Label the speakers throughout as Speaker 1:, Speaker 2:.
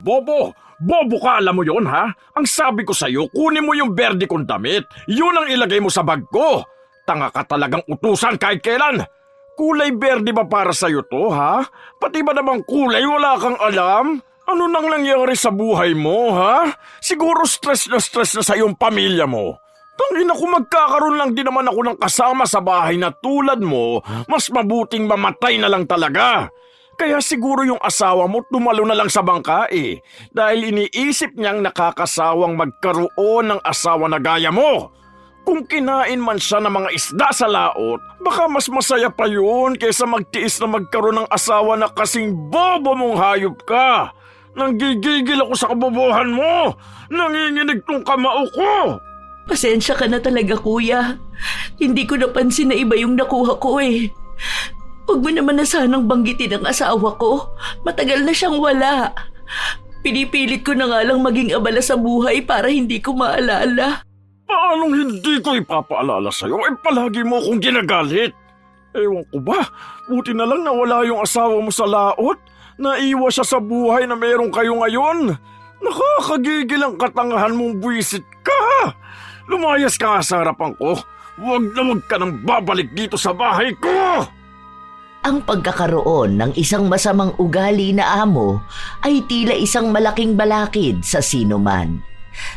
Speaker 1: Bobo! Bobo ka, alam mo yon ha? Ang sabi ko sa'yo, kunin mo yung berde kong damit. Yun ang ilagay mo sa bag ko. Tanga ka talagang utusan kahit kailan. Kulay berde ba para sa'yo to, ha? Pati ba namang kulay wala kang alam? Ano nang nangyari sa buhay mo, ha? Siguro stress na sa iyong pamilya mo. Tangina ko, magkakaroon lang din naman ako ng kasama sa bahay na tulad mo, mas mabuting mamatay na lang talaga. Kaya siguro yung asawa mo tumalo na lang sa bangka dahil iniisip niyang nakakasawang magkaroon ng asawa na gaya mo. Kung kinain man siya ng mga isda sa laot, baka mas masaya pa yun kaysa magtiis na magkaroon ng asawa na kasing bobo mong hayop ka. Nanggigigil ako sa kabobohan mo. Nanginginig tong kamao ko.
Speaker 2: Pasensya ka na talaga, kuya. Hindi ko napansin na iba yung nakuha ko eh. Huwag mo naman na sanang banggitin ang asawa ko. Matagal na siyang wala. Pinipilit ko na nga lang maging abala sa buhay para hindi ko maalala.
Speaker 1: Paanong hindi ko ipapaalala sa'yo? Palagi mo akong ginagalit. Ewan ko ba, buti na lang nawala yung asawa mo sa laot. Naiwa siya sa buhay na meron kayo ngayon. Nakakagigil ang katangahan mong buwisit ka. Lumayas ka nga sa harapan ko. Huwag na huwag ka nang babalik dito sa bahay ko.
Speaker 2: Ang pagkakaroon ng isang masamang ugali na amo ay tila isang malaking balakid sa sinuman.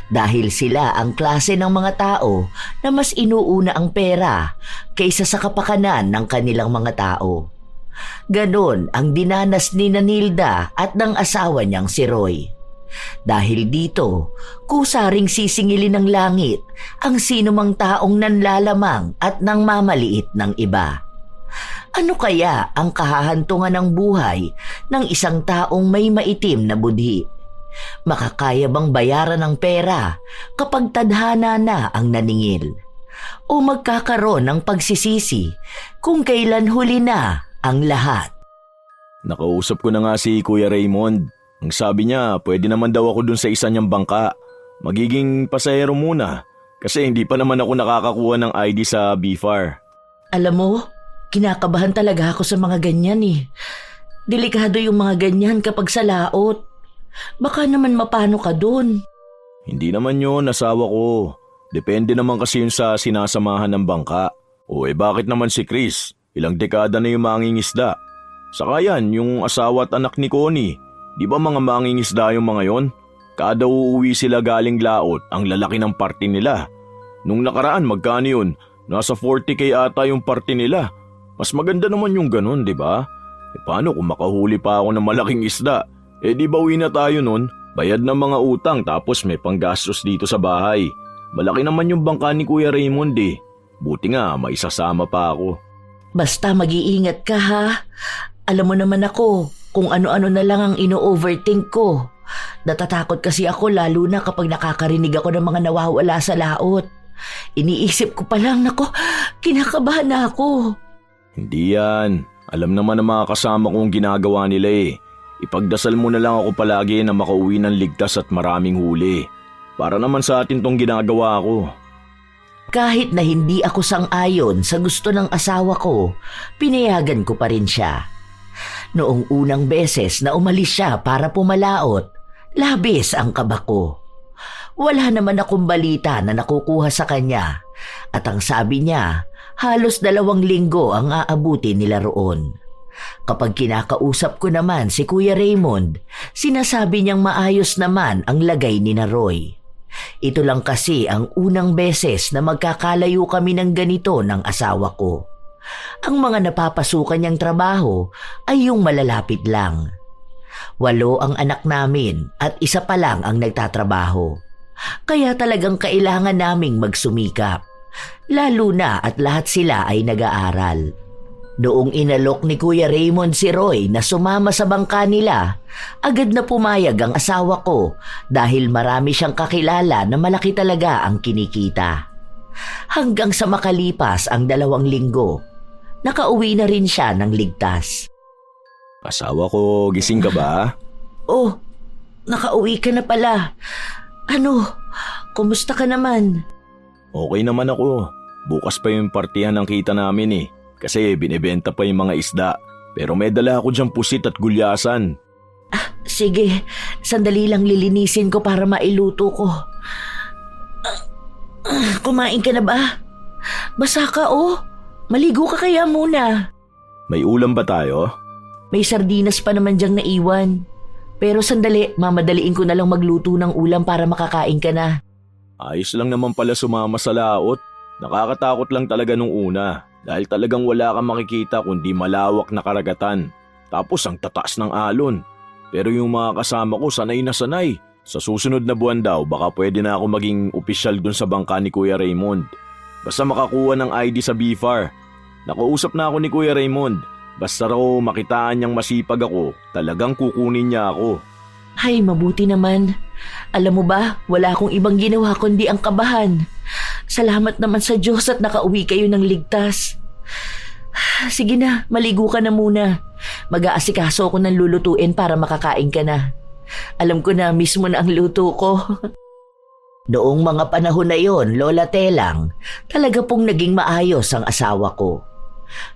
Speaker 2: Dahil sila ang klase ng mga tao na mas inuuna ang pera kaysa sa kapakanan ng kanilang mga tao. Ganon ang dinanas ni Nilda at ng asawa niyang si Roy. Dahil dito, kusaring sisingilin ng langit ang sinumang taong nanlalamang at nang mamaliit ng iba. Ano kaya ang kahahantungan ng buhay ng isang taong may maitim na budhi? Makakaya bang bayaran ng pera kapag tadhana na ang naningil? O magkakaroon ng pagsisisi kung kailan huli na ang lahat?
Speaker 3: Nakausap ko na nga si Kuya Raymond. Ang sabi niya, pwede naman daw ako dun sa isa niyang bangka. Magiging pasahero muna kasi hindi pa naman ako nakakakuha ng ID sa BFAR.
Speaker 2: Alam mo, kinakabahan talaga ako sa mga ganyan eh. Delikado yung mga ganyan kapag sa laot. Baka naman mapano ka dun.
Speaker 3: Hindi naman yun, asawa ko. Depende naman kasi yun sa sinasamahan ng bangka. O bakit naman si Chris? Ilang dekada na yung mangingisda. Saka yan, yung asawa at anak ni Connie. Di ba mga mangingisda yung mga yon? Kada uuwi sila galing laot, ang lalaki ng party nila. Nung nakaraan, magkano yun? Nasa 40K ata yung party nila. Mas maganda naman yung ganun, di ba? Paano kung makahuli pa ako ng malaking isda? Di bawi na tayo nun, bayad ng mga utang tapos may panggastos dito sa bahay. Malaki naman yung bangka ni Kuya Raymond eh. Buti nga, may isasama pa ako.
Speaker 2: Basta mag-iingat ka ha. Alam mo naman ako, kung ano-ano na lang ang ino-overthink ko. Natatakot kasi ako lalo na kapag nakakarinig ako ng mga nawawala sa laot. Iniisip ko pa lang, nako, kinakabahan na ako.
Speaker 3: Hindi yan. Alam naman ng mga kasama kong ginagawa nila eh. Ipagdasal mo na lang ako palagi na makauwi ng ligtas at maraming huli. Para naman sa atin tong ginagawa ko.
Speaker 2: Kahit na hindi ako sang-ayon sa gusto ng asawa ko, pinayagan ko pa rin siya. Noong unang beses na umalis siya para pumalaot, labis ang kaba ko. Wala naman akong balita na nakukuha sa kanya at ang sabi niya, halos 2 linggo ang aabuti nila roon. Kapag kinakausap ko naman si Kuya Raymond, sinasabi niyang maayos naman ang lagay ni Roy. Ito lang kasi ang unang beses na magkakalayo kami ng ganito ng asawa ko. Ang mga napapasukan niyang trabaho ay yung malalapit lang. 8 ang anak namin at 1 pa lang ang nagtatrabaho. Kaya talagang kailangan naming magsumikap. Lalo na at lahat sila ay nag-aaral. Noong inalok ni Kuya Raymond si Roy na sumama sa bangka nila, agad na pumayag ang asawa ko dahil marami siyang kakilala na malaki talaga ang kinikita. Hanggang sa makalipas ang 2 linggo, nakauwi na rin siya ng ligtas.
Speaker 3: Asawa ko, gising ka ba?
Speaker 2: Oh, nakauwi ka na pala. Ano, kumusta ka naman?
Speaker 3: Okay naman ako. Bukas pa yung partihan ng kita namin eh. Kasi binibenta pa yung mga isda. Pero may dala ako dyang pusit at gulyasan.
Speaker 2: Sige, sandali lang lilinisin ko para mailuto ko. Kumain ka na ba? Basa ka Maligo ka kaya muna.
Speaker 3: May ulam ba tayo?
Speaker 2: May sardinas pa naman diyang naiwan. Pero sandali, mamadaliin ko na lang magluto ng ulam para makakain ka na.
Speaker 3: Ayos lang naman pala sumama sa laot. Nakakatakot lang talaga nung una dahil talagang wala kang makikita kundi malawak na karagatan. Tapos ang tataas ng alon. Pero yung mga kasama ko sanay na sanay. Sa susunod na buwan daw baka pwede na ako maging opisyal dun sa bangka ni Kuya Raymond. Basta makakuha ng ID sa BFAR. Nakausap na ako ni Kuya Raymond. Basta raw makitaan niyang masipag ako, talagang kukunin niya ako.
Speaker 2: Ay, mabuti naman. Alam mo ba, wala akong ibang ginawa kundi ang kabahan. Salamat naman sa Diyos at nakauwi kayo ng ligtas. Sige na, maligo ka na muna. Mag-aasikaso ako ng lulutuin para makakain ka na. Alam ko na mismo na ang luto ko. Noong mga panahon na yon, Lola Telang, talaga pong naging maayos ang asawa ko.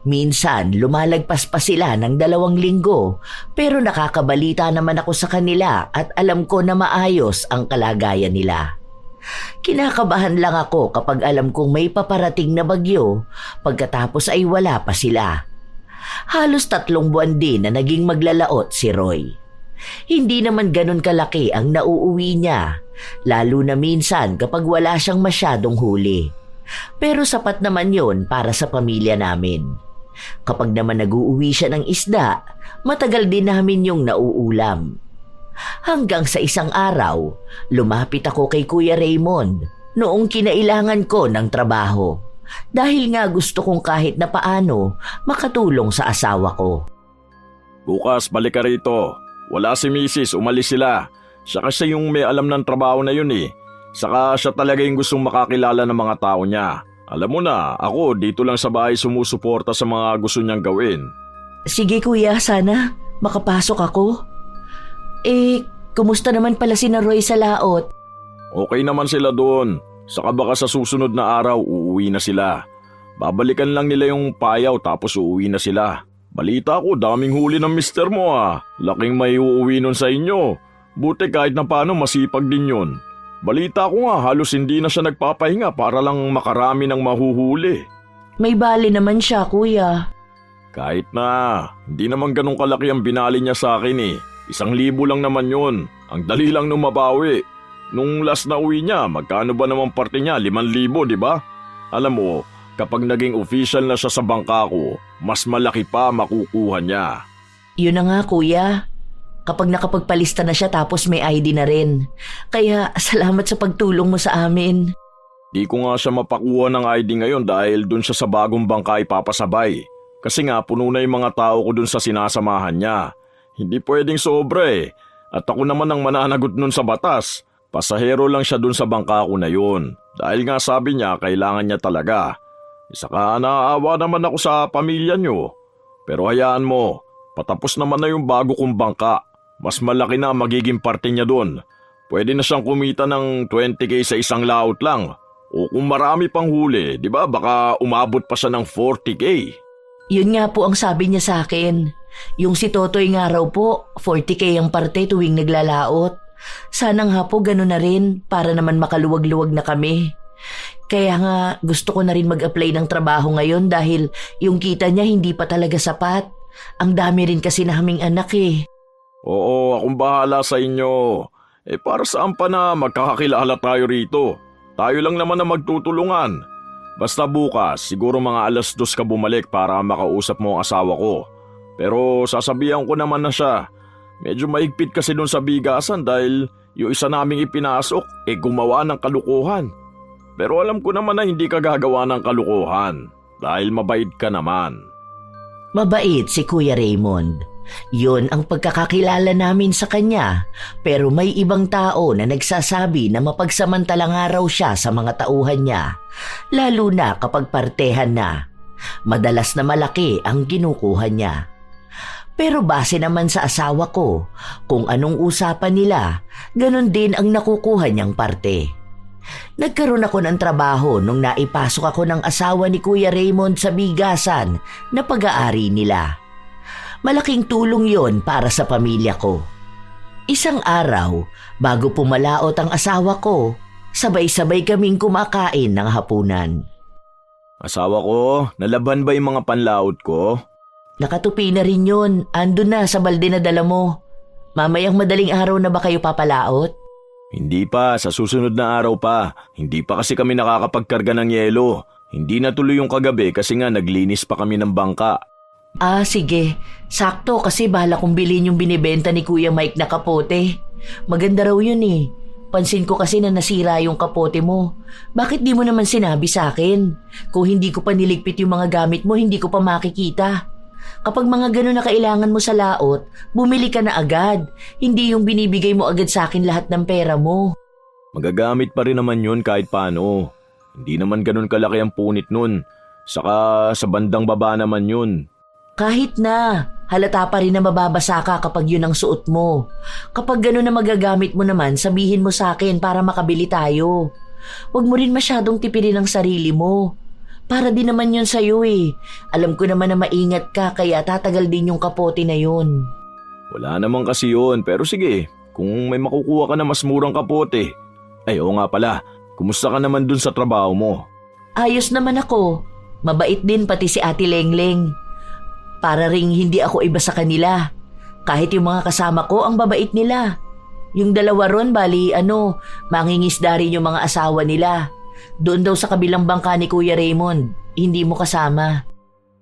Speaker 2: Minsan, lumalagpas pa sila ng 2 linggo pero nakakabalita naman ako sa kanila at alam ko na maayos ang kalagayan nila. Kinakabahan lang ako kapag alam kong may paparating na bagyo pagkatapos ay wala pa sila. Halos 3 buwan din na naging maglalaot si Roy. Hindi naman ganun kalaki ang nauuwi niya, lalo na minsan kapag wala siyang masyadong huli. Pero sapat naman yon para sa pamilya namin. Kapag naman nag-uuwi siya ng isda, matagal din namin yung nauulam. Hanggang sa isang araw, lumapit ako kay Kuya Raymond noong kinailangan ko ng trabaho. Dahil nga gusto kong kahit na paano makatulong sa asawa ko.
Speaker 1: Bukas balik ka rito. Wala si Mrs. Umalis sila. Siya kasi yung may alam ng trabaho na yun eh. Saka siya talaga yung gustong makakilala ng mga tao niya. Alam mo na, ako dito lang sa bahay sumusuporta sa mga gusto niyang gawin.
Speaker 2: Sige kuya, sana makapasok ako. Kumusta naman pala si Roy sa laot?
Speaker 1: Okay naman sila doon. Saka baka sa susunod na araw uuwi na sila. Babalikan lang nila yung payaw tapos uuwi na sila. Balita ko, daming huli ng mister mo Laking may uuwi nun sa inyo. Buti kahit na paano masipag din yun. Balita ko nga, halos hindi na siya nagpapahinga para lang makarami ng mahuhuli.
Speaker 2: May bali naman siya, kuya.
Speaker 1: Kahit na, hindi naman ganun kalaki ang binali niya sa akin 1,000 lang naman yun. Ang dali lang nung mabawi. Nung last na uwi niya, magkano ba naman parte niya? 5,000, di ba? Alam mo, kapag naging official na siya sa bangka ko, mas malaki pa makukuha niya.
Speaker 2: Yun na nga, kuya. Kapag nakapagpalista na siya tapos may ID na rin. Kaya salamat sa pagtulong mo sa amin.
Speaker 1: Di ko nga siya mapakuha ng ID ngayon dahil dun siya sa bagong bangka ipapasabay. Kasi nga puno na yung mga tao ko dun sa sinasamahan niya. Hindi pwedeng sobra At ako naman ang mananagot nun sa batas. Pasahero lang siya dun sa bangka ko na yun. Dahil nga sabi niya kailangan niya talaga. Saka naaawa naman ako sa pamilya niyo. Pero hayaan mo, patapos naman na yung bago kong bangka. Mas malaki na magiging parte niya dun. Pwede na siyang kumita ng 20K sa isang laot lang. O kung marami pang huli, di ba baka umabot pa siya ng 40K.
Speaker 2: Yun nga po ang sabi niya sa akin. Yung si Totoy nga raw po, 40K ang parte tuwing naglalaot. Sana nga po gano'n na rin para naman makaluwag-luwag na kami. Kaya nga gusto ko na rin mag-apply ng trabaho ngayon dahil yung kita niya hindi pa talaga sapat. Ang dami rin kasi naming anak
Speaker 1: Oo, akong bahala sa inyo. Para saan pa na magkakakilala tayo rito? Tayo lang naman na magtutulungan. Basta bukas, siguro mga 2:00 ka bumalik para makausap mo ang asawa ko. Pero sasabihan ko naman na siya. Medyo mahigpit kasi doon sa bigasan dahil yung isa naming ipinasok gumawa ng kalukuhan. Pero alam ko naman na hindi ka gagawa ng kalukuhan dahil mabait ka naman.
Speaker 2: Mabait si Kuya Raymond. Yun ang pagkakakilala namin sa kanya. Pero may ibang tao na nagsasabi na mapagsamantala nga raw siya sa mga tauhan niya. Lalo na kapag partehan na. Madalas na malaki ang kinukuha niya. Pero base naman sa asawa ko, kung anong usapan nila, ganun din ang nakukuha niyang parte. Nagkaroon ako ng trabaho nung naipasok ako ng asawa ni Kuya Raymond sa bigasan na pag-aari nila. Malaking tulong yon para sa pamilya ko. Isang araw, bago pumalaot ang asawa ko, sabay-sabay kaming kumakain ng hapunan.
Speaker 3: Asawa ko, nalaban ba yung mga panlaot ko?
Speaker 2: Nakatupi na rin yun, andun na sa balde na dala mo. Mamayang madaling araw na ba kayo papalaot?
Speaker 3: Hindi pa, sa susunod na araw pa. Hindi pa kasi kami nakakapagkarga ng yelo. Hindi natuloy yung kagabi kasi nga naglinis pa kami ng bangka.
Speaker 2: Ah, sige. Sakto kasi bala kong bilhin yung binibenta ni Kuya Mike na kapote. Maganda raw yun eh. Pansin ko kasi na nasira yung kapote mo. Bakit di mo naman sinabi sa akin? Kung hindi ko pa niligpit yung mga gamit mo, hindi ko pa makikita. Kapag mga gano'n na kailangan mo sa laot, bumili ka na agad. Hindi yung binibigay mo agad sa akin lahat ng pera mo.
Speaker 3: Magagamit pa rin naman yun kahit paano. Hindi naman ganun kalaki ang punit nun. Saka sa bandang baba naman yun.
Speaker 2: Kahit na, halata pa rin na mababasa ka kapag yun ang suot mo. Kapag gano'n na magagamit mo naman, sabihin mo sa akin para makabili tayo. Huwag mo rin masyadong tipirin ang sarili mo. Para din naman yun sa'yo eh. Alam ko naman na maingat ka kaya tatagal din yung kapote na yun.
Speaker 3: Wala naman kasi yun, pero sige, kung may makukuha ka na mas murang kapote. Ay, oo nga pala, kumusta ka naman dun sa trabaho mo?
Speaker 2: Ayos naman ako. Mabait din pati si Ate Lengleng. Para ring hindi ako iba sa kanila. Kahit yung mga kasama ko ang babait nila. Yung dalawa ron bali mangingisda rin yung mga asawa nila. Doon daw sa kabilang bangka ni Kuya Raymond. Hindi mo kasama.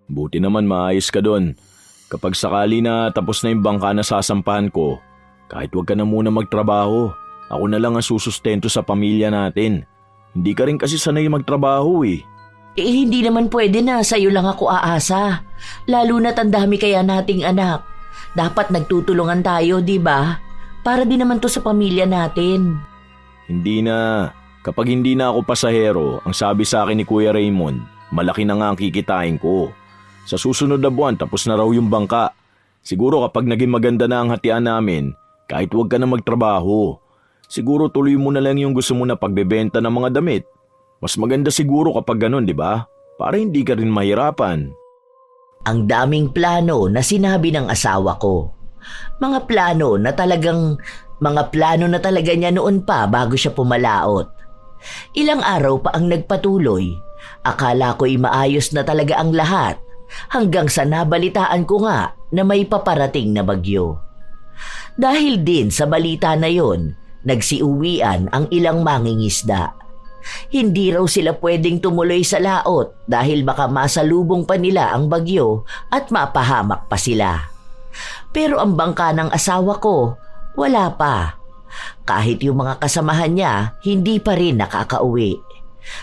Speaker 3: Buti naman maayos ka dun. Kapag sakali na tapos na yung bangka na sasampahan ko, kahit wag ka na muna magtrabaho, ako na lang ang susustento sa pamilya natin. Hindi ka rin kasi sanay magtrabaho eh.
Speaker 2: Hindi naman pwede na sa'yo lang ako aasa. Lalo na't ang dami kaya nating anak. Dapat nagtutulungan tayo, di ba? Para din naman to sa pamilya natin.
Speaker 3: Hindi na. Kapag hindi na ako pasahero, ang sabi sa akin ni Kuya Raymond, malaki na nga ang kikitain ko. Sa susunod na buwan, tapos na raw yung bangka. Siguro kapag naging maganda na ang hatian namin, kahit wag ka na magtrabaho, siguro tuloy mo na lang yung gusto mo na pagbebenta ng mga damit. Mas maganda siguro kapag ganun, di ba? Para hindi ka rin mahirapan.
Speaker 2: Ang daming plano na sinabi ng asawa ko. Mga plano na talaga niya noon pa bago siya pumalaot. Ilang araw pa ang nagpatuloy. Akala ko'y maayos na talaga ang lahat hanggang sa nabalitaan ko nga na may paparating na bagyo. Dahil din sa balita na yon, nagsiuwian ang ilang mangingisda. Hindi raw sila pwedeng tumuloy sa laot dahil baka masalubong pa nila ang bagyo at mapahamak pa sila. Pero ang bangka ng asawa ko, wala pa. Kahit yung mga kasamahan niya, hindi pa rin nakakauwi.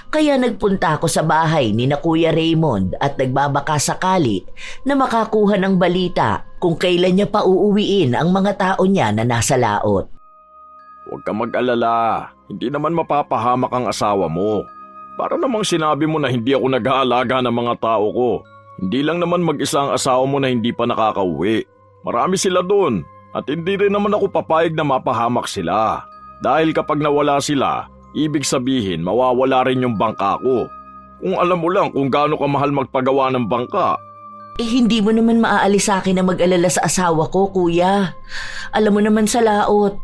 Speaker 2: Kaya nagpunta ako sa bahay ni na Kuya Raymond at nagbabaka sakali na makakuha ng balita kung kailan niya pa uuwiin ang mga tao niya na nasa laot.
Speaker 1: Huwag ka mag-alala. Hindi naman mapapahamak ang asawa mo. Para namang sinabi mo na hindi ako nag-aalaga ng mga tao ko. Hindi lang naman mag-isa ang asawa mo na hindi pa nakakauwi. Marami sila doon. At hindi rin naman ako papayag na mapahamak sila. Dahil kapag nawala sila, ibig sabihin mawawala rin yung bangka ko. Kung alam mo lang kung gaano kamahal magpagawa ng bangka.
Speaker 2: Hindi mo naman maaalis sa akin na mag-alala sa asawa ko, kuya. Alam mo naman sa laot.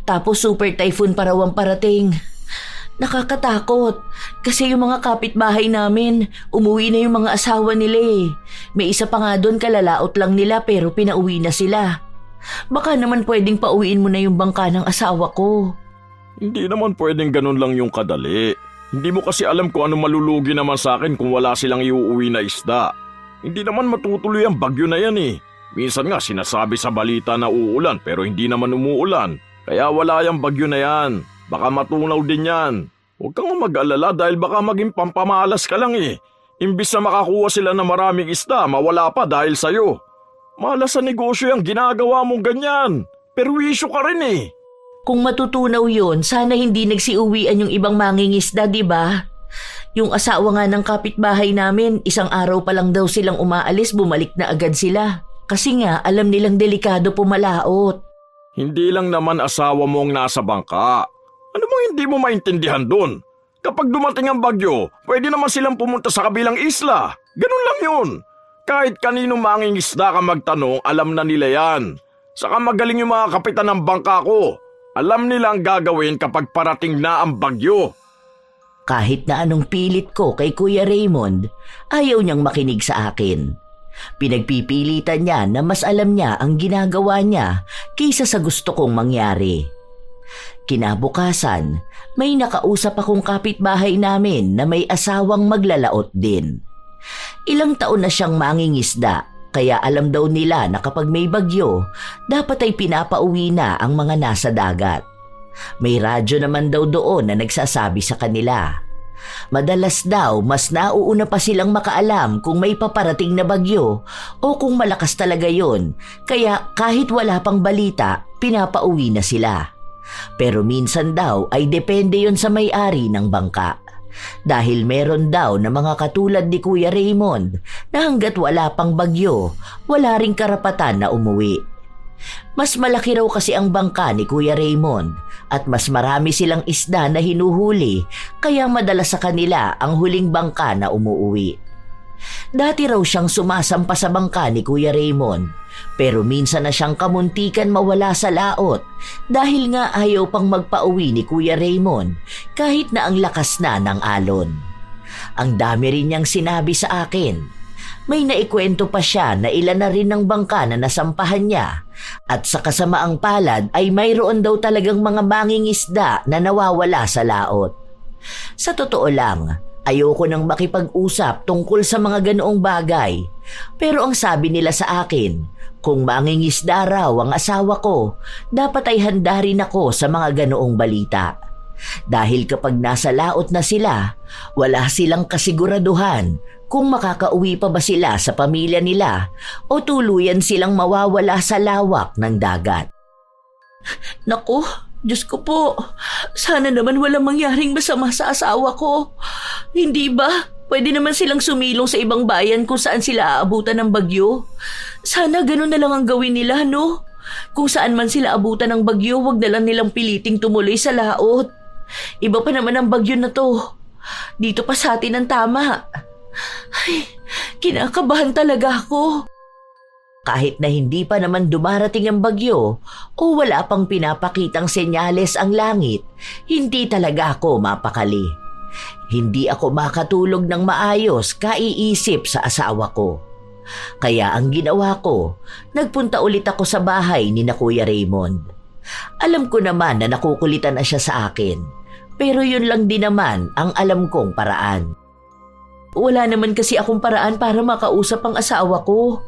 Speaker 2: Tapos super typhoon pa raw ang parating. Nakakatakot. Kasi yung mga kapitbahay namin, umuwi na yung mga asawa nila eh. May isa pa nga doon kalalaot lang nila pero pinauwi na sila. Baka naman pwedeng pauwiin mo na yung bangka ng asawa ko.
Speaker 1: Hindi naman pwedeng ganun lang yung kadali. Hindi mo kasi alam kung ano malulugi naman sa akin kung wala silang iuuwi na isda. Hindi naman matutuloy ang bagyo na yan eh. Minsan nga sinasabi sa balita na uulan pero hindi naman umuulan. Kaya wala yung bagyo na yan. Baka matunaw din yan. Huwag kang mag-alala dahil baka maging pampamalas ka lang eh. Imbis na makakuha sila ng maraming isda, mawala pa dahil sa'yo. Malas sa negosyo yung ginagawa mong ganyan. Perwisyo ka rin eh.
Speaker 2: Kung matutunaw yun, sana hindi nagsiuwian yung ibang mangingisda, di ba? Yung asawa nga ng kapitbahay namin, isang araw pa lang daw silang umaalis, bumalik na agad sila. Kasi nga, alam nilang delikado pumalaot.
Speaker 1: Hindi lang naman asawa mo ang nasa bangka. Ano bang hindi mo maintindihan doon? Kapag dumating ang bagyo, pwede naman silang pumunta sa kabilang isla. Ganun lang yun. Kahit kaninong mangingisda ka magtanong, alam na nila yan. Saka magaling yung mga kapitan ng bangka ko. Alam nila ang gagawin kapag parating na ang bagyo.
Speaker 2: Kahit na anong pilit ko kay Kuya Raymond, ayaw niyang makinig sa akin. Pinagpipilitan niya na mas alam niya ang ginagawa niya kaysa sa gusto kong mangyari. Kinabukasan, may nakausap akong kapitbahay namin na may asawang maglalaot din. Ilang taon na siyang mangingisda, kaya alam daw nila na kapag may bagyo, dapat ay pinapauwi na ang mga nasa dagat. May radyo naman daw doon na nagsasabi sa kanila. Madalas daw mas nauuna pa silang makaalam kung may paparating na bagyo o kung malakas talaga yon, kaya kahit wala pang balita, pinapauwi na sila. Pero minsan daw ay depende yon sa may-ari ng bangka. Dahil meron daw na mga katulad ni Kuya Raymond na hanggat wala pang bagyo, wala ring karapatan na umuwi. Mas malaki raw kasi ang bangka ni Kuya Raymond at mas marami silang isda na hinuhuli, kaya madalas sa kanila ang huling bangka na umuuwi. Dati raw siyang sumasampa sa bangka ni Kuya Raymond, pero minsan na siyang kamuntikan mawala sa laot dahil nga ayaw pang magpauwi ni Kuya Raymond kahit na ang lakas na ng alon. Ang dami rin niyang sinabi sa akin. May naikwento pa siya na ilan na rin ng bangka na nasampahan niya at sa kasamaang palad ay mayroon daw talagang mga mangingisda na nawawala sa laot. Sa totoo lang, ayoko nang makipag-usap tungkol sa mga ganoong bagay, pero ang sabi nila sa akin, kung mangingisda raw ang asawa ko, dapat ay handa rin ako sa mga ganoong balita. Dahil kapag nasa laot na sila, wala silang kasiguraduhan kung makakauwi pa ba sila sa pamilya nila o tuluyan silang mawawala sa lawak ng dagat. Naku, Diyos ko po, sana naman walang mangyaring masama sa asawa ko. Hindi ba? Pwede naman silang sumilong sa ibang bayan kung saan sila aabutan ng bagyo. Sana ganun na lang ang gawin nila, no? Kung saan man sila abutan ng bagyo, wag na lang nilang piliting tumuloy sa laot. Iba pa naman ang bagyo na to. Dito pa sa atin ang tama. Ay, kinakabahan talaga ako. Kahit na hindi pa naman dumarating ang bagyo o wala pang pinapakitang senyales ang langit, hindi talaga ako mapakali. Hindi ako makatulog ng maayos kaiisip sa asawa ko. Kaya ang ginawa ko, nagpunta ulit ako sa bahay ni na Kuya Raymond. Alam ko naman na nakukulitan na siya sa akin, pero yun lang din naman ang alam kong paraan. Wala naman kasi akong paraan para makausap ang asawa ko.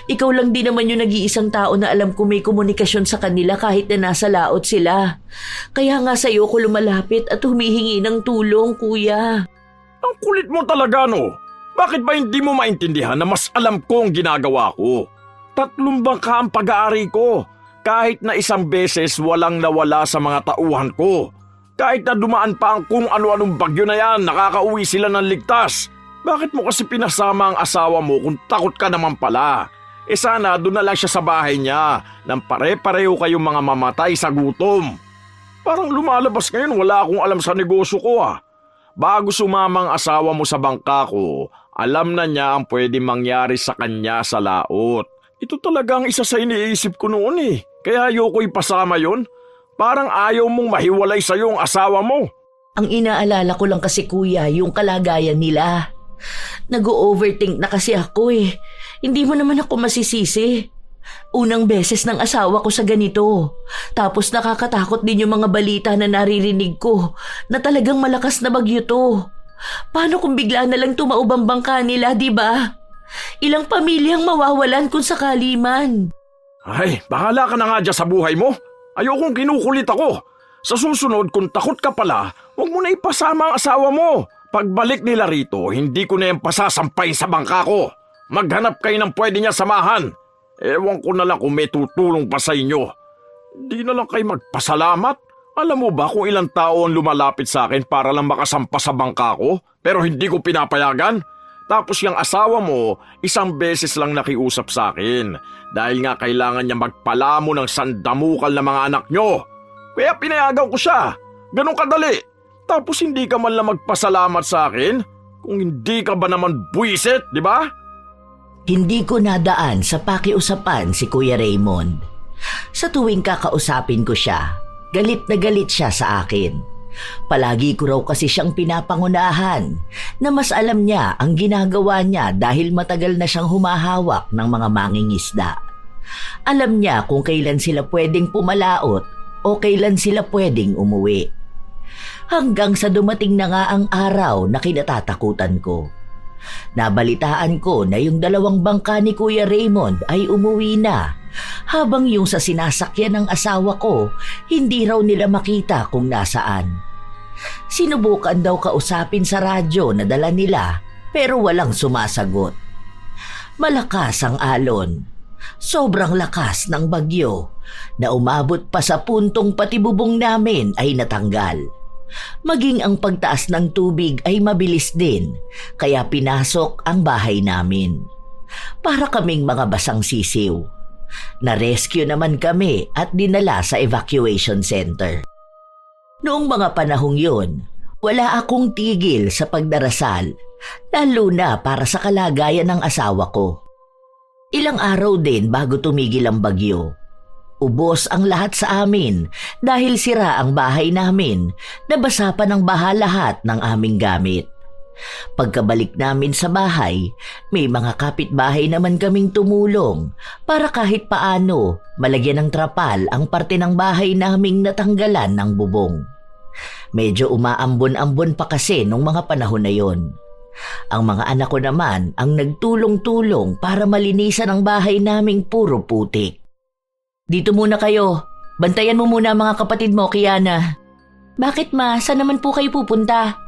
Speaker 2: Ikaw lang din naman yung nag-iisang tao na alam ko may komunikasyon sa kanila kahit na nasa laot sila. Kaya nga sa'yo ko lumalapit at humihingi ng tulong, kuya.
Speaker 1: Ang kulit mo talaga, no? Bakit ba hindi mo maintindihan na mas alam ko ang ginagawa ko? 3 bangka ang pag-aari ko. Kahit na isang beses walang nawala sa mga tauhan ko. Kahit na dumaan pa ang kung ano-anong bagyo na yan, nakakauwi sila ng ligtas. Bakit mo kasi pinasama ang asawa mo kung takot ka naman pala? Sana doon na lang siya sa bahay niya nang pare-pareho kayong mga mamatay sa gutom. Parang lumalabas ngayon wala akong alam sa negosyo ko ah. Bago sumama ang asawa mo sa bangka ko, alam na niya ang pwede mangyari sa kanya sa laot. Ito talaga ang isa sa iniisip ko noon eh. Kaya ayoko ipasama yon. Parang ayaw mong mahiwalay sa yung asawa mo.
Speaker 2: Ang inaalala ko lang kasi kuya yung kalagayan nila. Nag-overthink na kasi ako eh. Hindi mo naman ako masisisi. Unang beses ng asawa ko sa ganito. Tapos nakakatakot din yung mga balita na naririnig ko na talagang malakas na bagyo to. Paano kung bigla na lang tumaob ang bangka nila, di ba? Ilang pamilyang mawawalan kung sakali man.
Speaker 1: Ay, bahala ka na nga dyan sa buhay mo. Ayokong kinukulit ako. Sa susunod, kung takot ka pala, huwag mo na ipasama ang asawa mo. Pagbalik nila rito, hindi ko na yung pasasampay sa bangka ko. Maghanap kayo ng pwede niya samahan. Ewan ko na lang kung may tutulong pa sa inyo. Di na lang kayo magpasalamat. Alam mo ba kung ilang tao ang lumalapit sa akin para lang makasampa sa bangka ko, pero hindi ko pinapayagan? Tapos yung asawa mo, isang beses lang nakiusap sa akin dahil nga kailangan niya magpalamo ng sandamukal na mga anak nyo. Kaya pinayagan ko siya. Ganun kadali. Tapos hindi ka man lang magpasalamat sa akin? Kung hindi ka ba naman buwisit, di ba?
Speaker 2: Hindi ko nadaan sa pakiusapan si Kuya Raymond. Sa tuwing kakausapin ko siya, galit na galit siya sa akin. Palagi ko raw kasi siyang pinapangunahan na mas alam niya ang ginagawa niya dahil matagal na siyang humahawak ng mga mangingisda. Alam niya kung kailan sila pwedeng pumalaot o kailan sila pwedeng umuwi. Hanggang sa dumating na nga ang araw na kinatatakutan ko. Nabalitaan ko na yung 2 bangka ni Kuya Raymond ay umuwi na, habang yung sa sinasakyan ng asawa ko, hindi raw nila makita kung nasaan. Sinubukan daw kausapin sa radyo na dala nila pero walang sumasagot. Malakas ang alon. Sobrang lakas ng bagyo na umabot pa sa puntong pati bubong namin ay natanggal. Maging ang pagtaas ng tubig ay mabilis din, kaya pinasok ang bahay namin. Para kaming mga basang sisiw. Na-rescue naman kami at dinala sa evacuation center. Noong mga panahong yun, wala akong tigil sa pagdarasal, lalo na para sa kalagayan ng asawa ko. Ilang araw din bago tumigil ang bagyo. Ubos ang lahat sa amin dahil sira ang bahay namin, nabasa pa ng baha lahat ng aming gamit. Pagkabalik namin sa bahay, may mga kapitbahay naman kaming tumulong para kahit paano malagyan ng trapal ang parte ng bahay naming natanggalan ng bubong. Medyo umaambon-ambon pa kasi nung mga panahon na yon. Ang mga anak ko naman ang nagtulong-tulong para malinisan ang bahay naming puro putik. Dito muna kayo. Bantayan mo muna ang mga kapatid mo, Kiana. Bakit ma? Saan naman po kayo pupunta?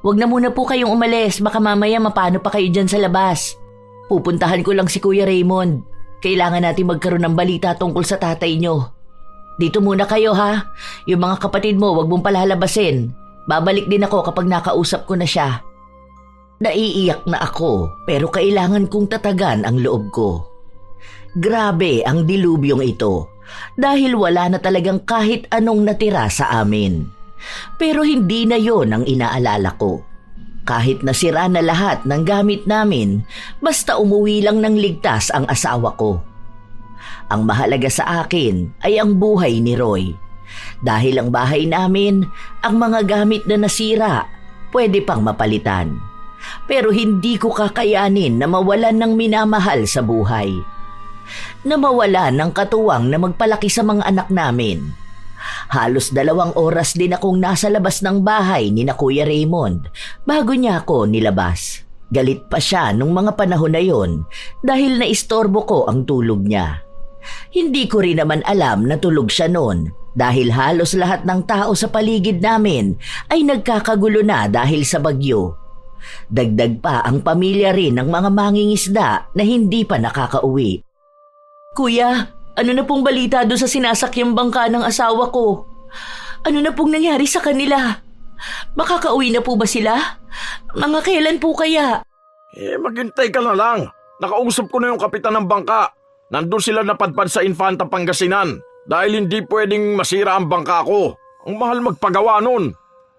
Speaker 2: Huwag na muna po kayong umalis. Baka mamaya mapano pa kayo dyan sa labas. Pupuntahan ko lang si Kuya Raymond. Kailangan natin magkaroon ng balita tungkol sa tatay nyo. Dito muna kayo ha. Yung mga kapatid mo, huwag mong palalabasin. Babalik din ako kapag nakausap ko na siya. Naiiyak na ako pero kailangan kong tatagan ang loob ko. Grabe ang dilubyong ito dahil wala na talagang kahit anong natira sa amin. Pero hindi na yon ang inaalala ko. Kahit nasira na lahat ng gamit namin, basta umuwi lang ng ligtas ang asawa ko. Ang mahalaga sa akin ay ang buhay ni Roy. Dahil ang bahay namin, ang mga gamit na nasira, pwede pang mapalitan. Pero hindi ko kakayanin na mawalan ng minamahal sa buhay. Na mawalan ng katuwang na magpalaki sa mga anak namin. Halos 2 oras din akong nasa labas ng bahay ni na Kuya Raymond bago niya ako nilabas. Galit pa siya nung mga panahon na yon dahil naistorbo ko ang tulog niya. Hindi ko rin naman alam na tulog siya noon dahil halos lahat ng tao sa paligid namin ay nagkakagulo na dahil sa bagyo. Dagdag pa ang pamilya rin ng mga mangingisda na hindi pa nakakauwi. Kuya, ano na pong balita doon sa sinasakyang bangka ng asawa ko? Ano na pong nangyari sa kanila? Makakauwi na po ba sila? Mga kailan po kaya?
Speaker 1: Maghintay ka na lang. Nakausap ko na yung kapitan ng bangka. Nandun sila napadpad sa Infanta Pangasinan dahil hindi pwedeng masira ang bangka ko. Ang mahal magpagawa nun.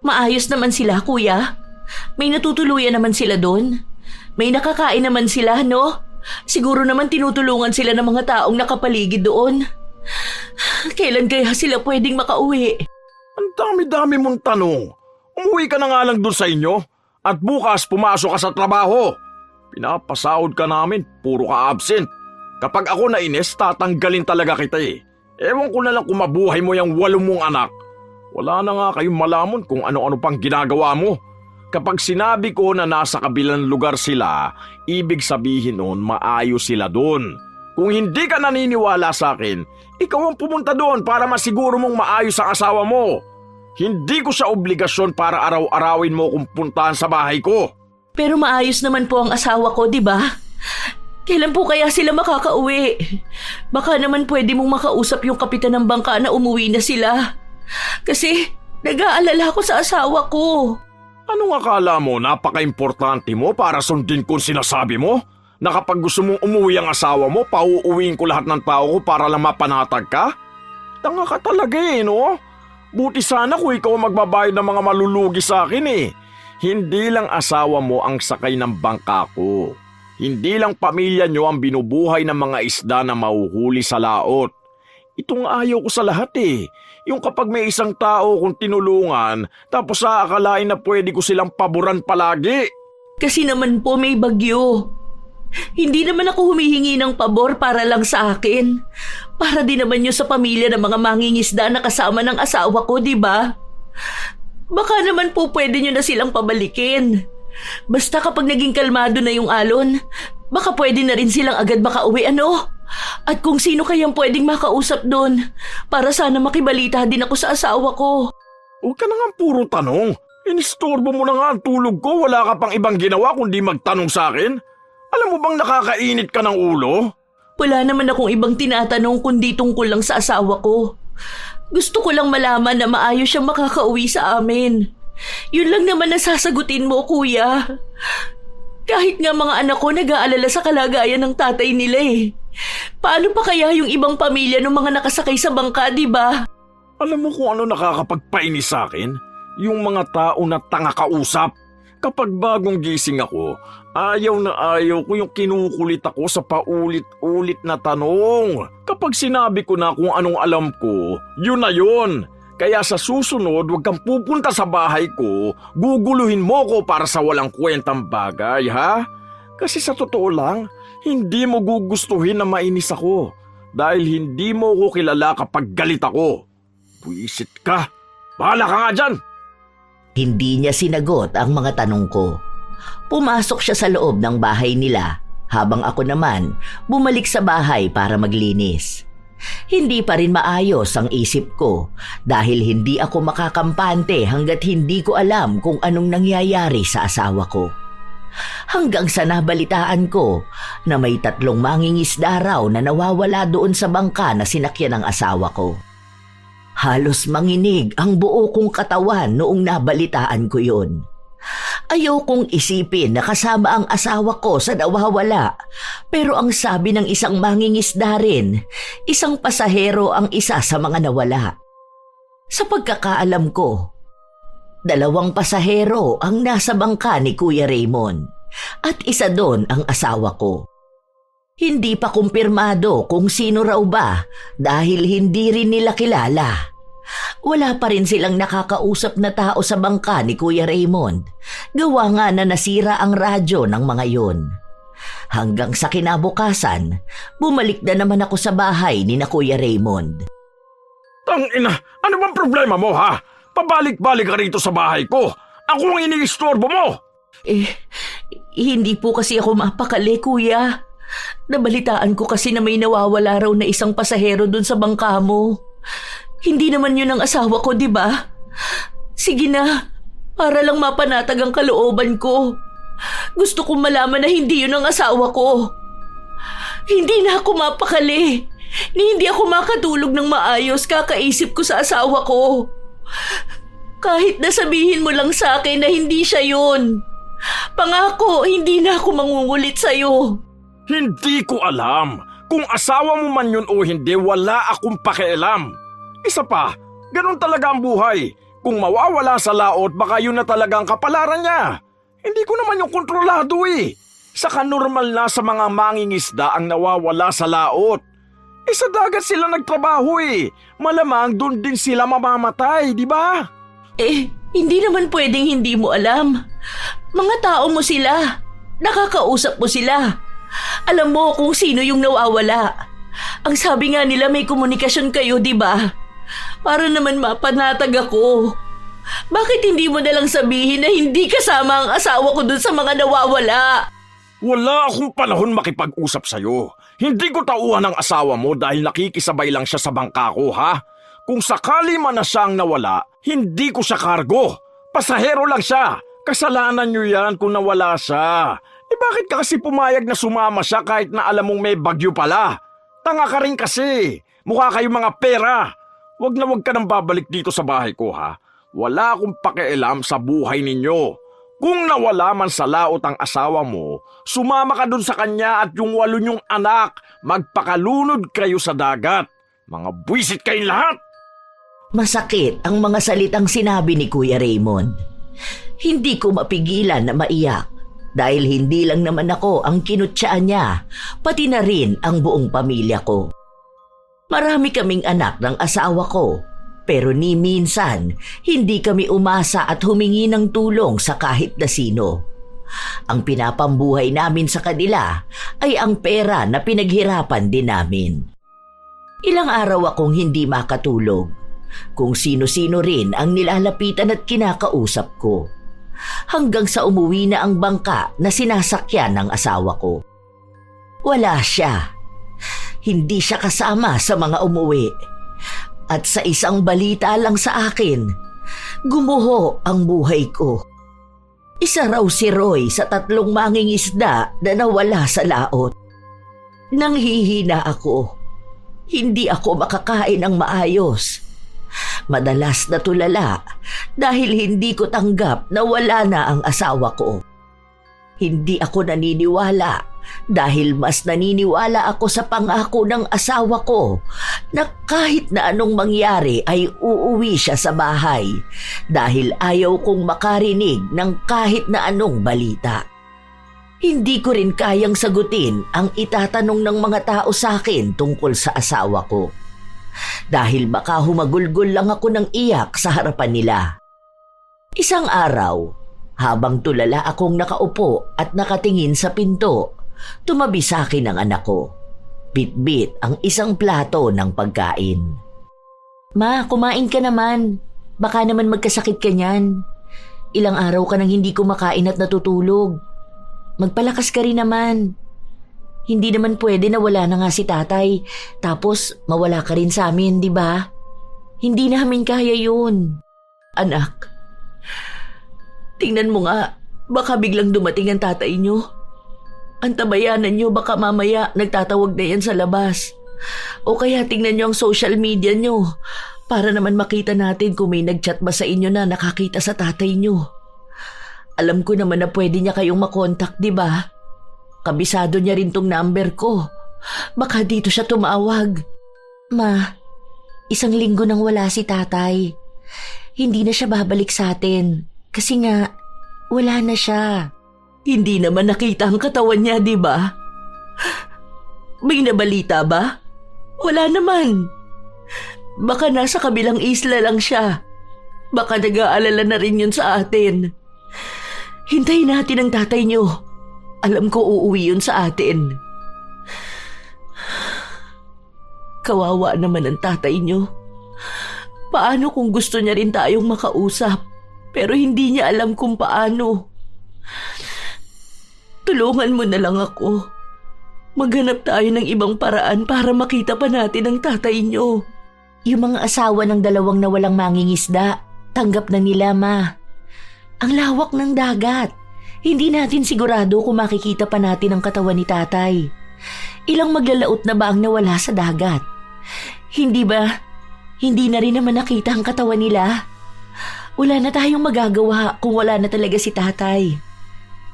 Speaker 2: Maayos naman sila, kuya. May natutuluyan naman sila doon. May nakakain naman sila, no? Siguro naman tinutulungan sila ng mga taong nakapaligid doon. Kailan kaya sila pwedeng makauwi?
Speaker 1: Ang dami-dami mong tanong. Umuwi ka na nga lang doon sa inyo at bukas pumasok ka sa trabaho. Pinapasahod ka namin, puro ka absent. Kapag ako nainis, tatanggalin talaga kita eh. Ewan ko na lang kung mabuhay mo yung 8 mong anak. Wala na nga kayong malamon kung ano-ano pang ginagawa mo. Kapag sinabi ko na nasa kabilang lugar sila, ibig sabihin nun maayos sila doon. Kung hindi ka naniniwala sa akin, ikaw ang pumunta doon para masiguro mong maayos ang asawa mo. Hindi ko sa obligasyon para araw-arawin mo kung puntahan sa bahay ko.
Speaker 2: Pero maayos naman po ang asawa ko, di ba? Kailan po kaya sila makakauwi? Baka naman pwede mong makausap yung kapitan ng bangka na umuwi na sila. Kasi nag-aalala ko sa asawa ko.
Speaker 1: Anong akala mo, napaka-importante mo para sundin kung sinasabi mo? Na kapag gusto mong umuwi ang asawa mo, pauuwiin ko lahat ng tao ko para lang mapanatag ka? Tanga ka talaga eh, no? Buti sana kung ikaw magbabayad ng mga malulugi sa akin eh. Hindi lang asawa mo ang sakay ng bangka ko. Hindi lang pamilya nyo ang binubuhay ng mga isda na mahuhuli sa laot. Itong ayaw ko sa lahat eh. Yung kapag may isang tao kong tinulungan, tapos aakalain na pwede ko silang paboran palagi.
Speaker 4: Kasi naman po may bagyo. Hindi naman ako humihingi ng pabor para lang sa akin. Para din naman yun sa pamilya ng mga mangingisda na kasama ng asawa ko, di ba? Baka naman po pwede nyo na silang pabalikin. Basta kapag naging kalmado na yung alon, baka pwede na rin silang agad makauwi, ano? At kung sino kayang pwedeng makausap doon, para sana makibalita din ako sa asawa ko.
Speaker 1: Huwag ka na nga puro tanong. Inistorbo mo na nga ang tulog ko, wala ka pang ibang ginawa kundi magtanong sa akin. Alam mo bang nakakainit ka ng ulo?
Speaker 4: Wala naman akong ibang tinatanong kundi tungkol lang sa asawa ko. Gusto ko lang malaman na maayos siyang makakauwi sa amin. Yun lang naman ang sasagutin mo, kuya. Kahit nga mga anak ko nag-aalala sa kalagayan ng tatay nila eh. Paano pa kaya yung ibang pamilya ng mga nakasakay sa bangka, di ba?
Speaker 1: Alam mo kung ano nakakapagpainis sa akin? Yung mga tao na tanga kausap. Kapag bagong gising ako, ayaw na ayaw ko yung kinukulit ako sa paulit-ulit na tanong. Kapag sinabi ko na kung anong alam ko, yun na yun. Kaya sa susunod, huwag kang pupunta sa bahay ko, guguluhin mo ko para sa walang kwentang bagay, ha? Kasi sa totoo lang, hindi mo gugustuhin na mainis ako dahil hindi mo ko kilala kapag galit ako. Buisit ka. Bahala ka nga dyan.
Speaker 2: Hindi niya sinagot ang mga tanong ko. Pumasok siya sa loob ng bahay nila habang ako naman bumalik sa bahay para maglinis. Hindi pa rin maayos ang isip ko dahil hindi ako makakampante hanggat hindi ko alam kung anong nangyayari sa asawa ko. Hanggang sa nabalitaan ko na may 3 mangingisda raw na nawawala doon sa bangka na sinakyan ng asawa ko. Halos manginig ang buo kong katawan noong nabalitaan ko yun. Ayokong isipin na kasama ang asawa ko sa nawawala, pero ang sabi ng isang mangingisda rin, isang pasahero ang isa sa mga nawala. Sa pagkakaalam ko, 2 pasahero ang nasa bangka ni Kuya Raymond at isa doon ang asawa ko. Hindi pa kumpirmado kung sino raw ba dahil hindi rin nila kilala. Wala pa rin silang nakakausap na tao sa bangka ni Kuya Raymond. Gawa nga na nasira ang radyo ng mga yun. Hanggang sa kinabukasan, bumalik na naman ako sa bahay ni na Kuya Raymond.
Speaker 1: Tangina, ano bang problema mo ha? Pabalik-balik ka rito sa bahay ko. Ako ang iniistorbo mo.
Speaker 4: Hindi po kasi ako mapakali, kuya. Nabalitaan ko kasi na may nawawala raw na isang pasahero dun sa bangka mo. Hindi naman yun ang asawa ko, di ba? Sige na, para lang mapanatag ang kalooban ko. Gusto kong malaman na hindi yun ang asawa ko. Hindi na ako mapakali. Hindi ako makatulog ng maayos kakaisip ko sa asawa ko. Kahit nasabihin mo lang sa akin na hindi siya yun. Pangako, hindi na ako mangungulit sa'yo.
Speaker 1: Hindi ko alam. Kung asawa mo man yun o hindi, wala akong pakialam. Isa pa, ganun talaga ang buhay. Kung mawawala sa laot, baka yun na talaga ang kapalaran niya. Hindi ko naman yung kontrolado eh. Saka normal na sa mga mangingisda ang nawawala sa laot. Sa dagat sila nagtrabaho eh. Malamang doon din sila mamamatay, di ba?
Speaker 4: Hindi naman pwedeng hindi mo alam. Mga tao mo sila. Nakakausap mo sila. Alam mo kung sino yung nawawala. Ang sabi nga nila may komunikasyon kayo, di ba? Para naman mapanatag ako. Bakit hindi mo nalang sabihin na hindi kasama ang asawa ko dun sa mga nawawala?
Speaker 1: Wala akong panahon makipag-usap sa'yo. Hindi ko tauhan ang asawa mo dahil nakikisabay lang siya sa bangka ko, ha? Kung sakali man na siyang nawala, hindi ko siya kargo. Pasahero lang siya. Kasalanan niyo yan kung nawala siya. Bakit ka kasi pumayag na sumama siya kahit na alam mong may bagyo pala? Tanga ka rin kasi. Mukha kayo mga pera. Wag na wag ka nang babalik dito sa bahay ko, ha? Wala akong pakialam sa buhay ninyo. Kung nawala man sa laot ang asawa mo, sumama ka dun sa kanya at yung 8 niyong anak. Magpakalunod kayo sa dagat. Mga buwisit kayong lahat.
Speaker 2: Masakit ang mga salitang sinabi ni Kuya Raymond. Hindi ko mapigilan na maiyak dahil hindi lang naman ako ang kinutsaan niya, pati na rin ang buong pamilya ko. Marami kaming anak ng asawa ko, pero ni minsan hindi kami umasa at humingi ng tulong sa kahit na sino. Ang pinapambuhay namin sa kanila ay ang pera na pinaghirapan din namin. Ilang araw akong hindi makatulog. Kung sino-sino rin ang nilalapitan at kinakausap ko. Hanggang sa umuwi na ang bangka na sinasakyan ng asawa ko. Wala siya. Hindi siya kasama sa mga umuwi. At sa isang balita lang sa akin, gumuho ang buhay ko. Isa raw si Roy sa 3 mangingisda na nawala sa laot. Nanghihina ako. Hindi ako makakain ng maayos. Madalas na tulala dahil hindi ko tanggap na wala na ang asawa ko. Hindi ako naniniwala dahil mas naniniwala ako sa pangako ng asawa ko na kahit na anong mangyari ay uuwi siya sa bahay dahil ayaw kong makarinig ng kahit na anong balita. Hindi ko rin kayang sagutin ang itatanong ng mga tao sa akin tungkol sa asawa ko. Dahil baka humagulgol lang ako ng iyak sa harapan nila. Isang araw, habang tulala akong nakaupo at nakatingin sa pinto, tumabi sa akin ang anak ko. Bit-bit ang isang plato ng pagkain. Ma, kumain ka naman. Baka naman magkasakit ka niyan. Ilang araw ka nang hindi kumakain at natutulog. Magpalakas ka rin naman. Hindi naman pwede na wala na nga si tatay, tapos mawala ka rin sa amin, di ba? Hindi namin kaya yun. Anak, tingnan mo nga, baka biglang dumating ang tatay nyo. Ang tabayanan nyo baka mamaya nagtatawag na yan sa labas. O kaya tingnan nyo ang social media nyo, para naman makita natin kung may nagchat ba sa inyo na nakakita sa tatay nyo. Alam ko naman na pwede niya kayong makontak, di ba? Kabisado niya rin tong number ko. Baka dito siya tumawag. Ma, 1 linggo nang wala si tatay. Hindi na siya babalik sa atin. Kasi nga, wala na siya. Hindi naman nakita ang katawan niya, di ba? May nabalita ba? Wala naman. Baka nasa kabilang isla lang siya. Baka nag-aalala na rin yun sa atin. Hintayin natin ang tatay niyo. Alam ko uuwi yun sa atin. Kawawa naman ang tatay niyo. Paano kung gusto niya rin tayong makausap, pero hindi niya alam kung paano? Tulungan mo na lang ako. Maghanap tayo ng ibang paraan para makita pa natin ang tatay niyo. Yung mga asawa ng 2 nawalang mangingisda, tanggap na nila, Ma. Ang lawak ng dagat. Hindi natin sigurado kung makikita pa natin ang katawan ni tatay. Ilang maglalaot na ba ang nawala sa dagat? Hindi ba? Hindi na rin naman nakita ang katawan nila. Wala na tayong magagawa kung wala na talaga si tatay.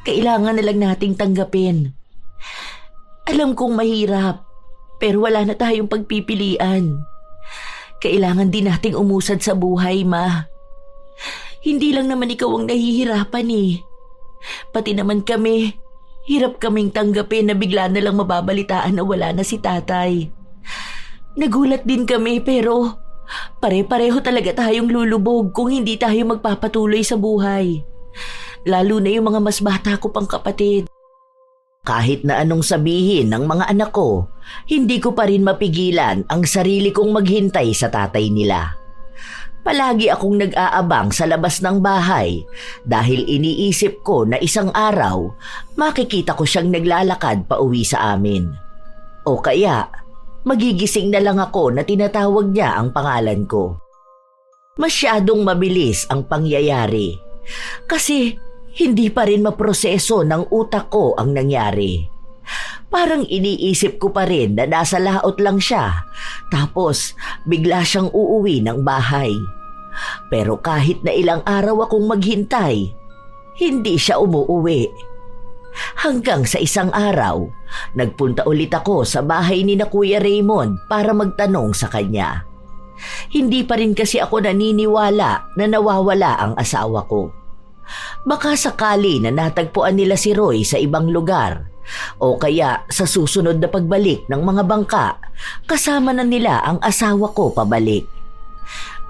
Speaker 2: Kailangan na lang nating tanggapin. Alam kong mahirap, pero wala na tayong pagpipilian. Kailangan din nating umusad sa buhay, Ma. Hindi lang naman ikaw ang nahihirapan eh. Pati naman kami, hirap kaming tanggapin na bigla na lang mababalitaan na wala na si tatay. Nagulat din kami pero pare-pareho talaga tayong lulubog kung hindi tayo magpapatuloy sa buhay. Lalo na yung mga mas bata ko pang kapatid. Kahit na anong sabihin ng mga anak ko, hindi ko pa rin mapigilan ang sarili kong maghintay sa tatay nila. Palagi akong nag-aabang sa labas ng bahay dahil iniisip ko na isang araw makikita ko siyang naglalakad pa uwi sa amin. O kaya magigising na lang ako na tinatawag niya ang pangalan ko. Masyadong mabilis ang pangyayari kasi hindi pa rin maproseso ng utak ko ang nangyari. Parang iniisip ko pa rin na nasa laot lang siya, tapos bigla siyang uuwi ng bahay. Pero kahit na ilang araw akong maghintay, hindi siya umuuwi. Hanggang sa isang araw, nagpunta ulit ako sa bahay ni na Kuya Raymond para magtanong sa kanya. Hindi pa rin kasi ako naniniwala na nawawala ang asawa ko. Baka sakali na natagpuan nila si Roy sa ibang lugar O kaya sa susunod na pagbalik ng mga bangka, kasama na nila ang asawa ko pabalik.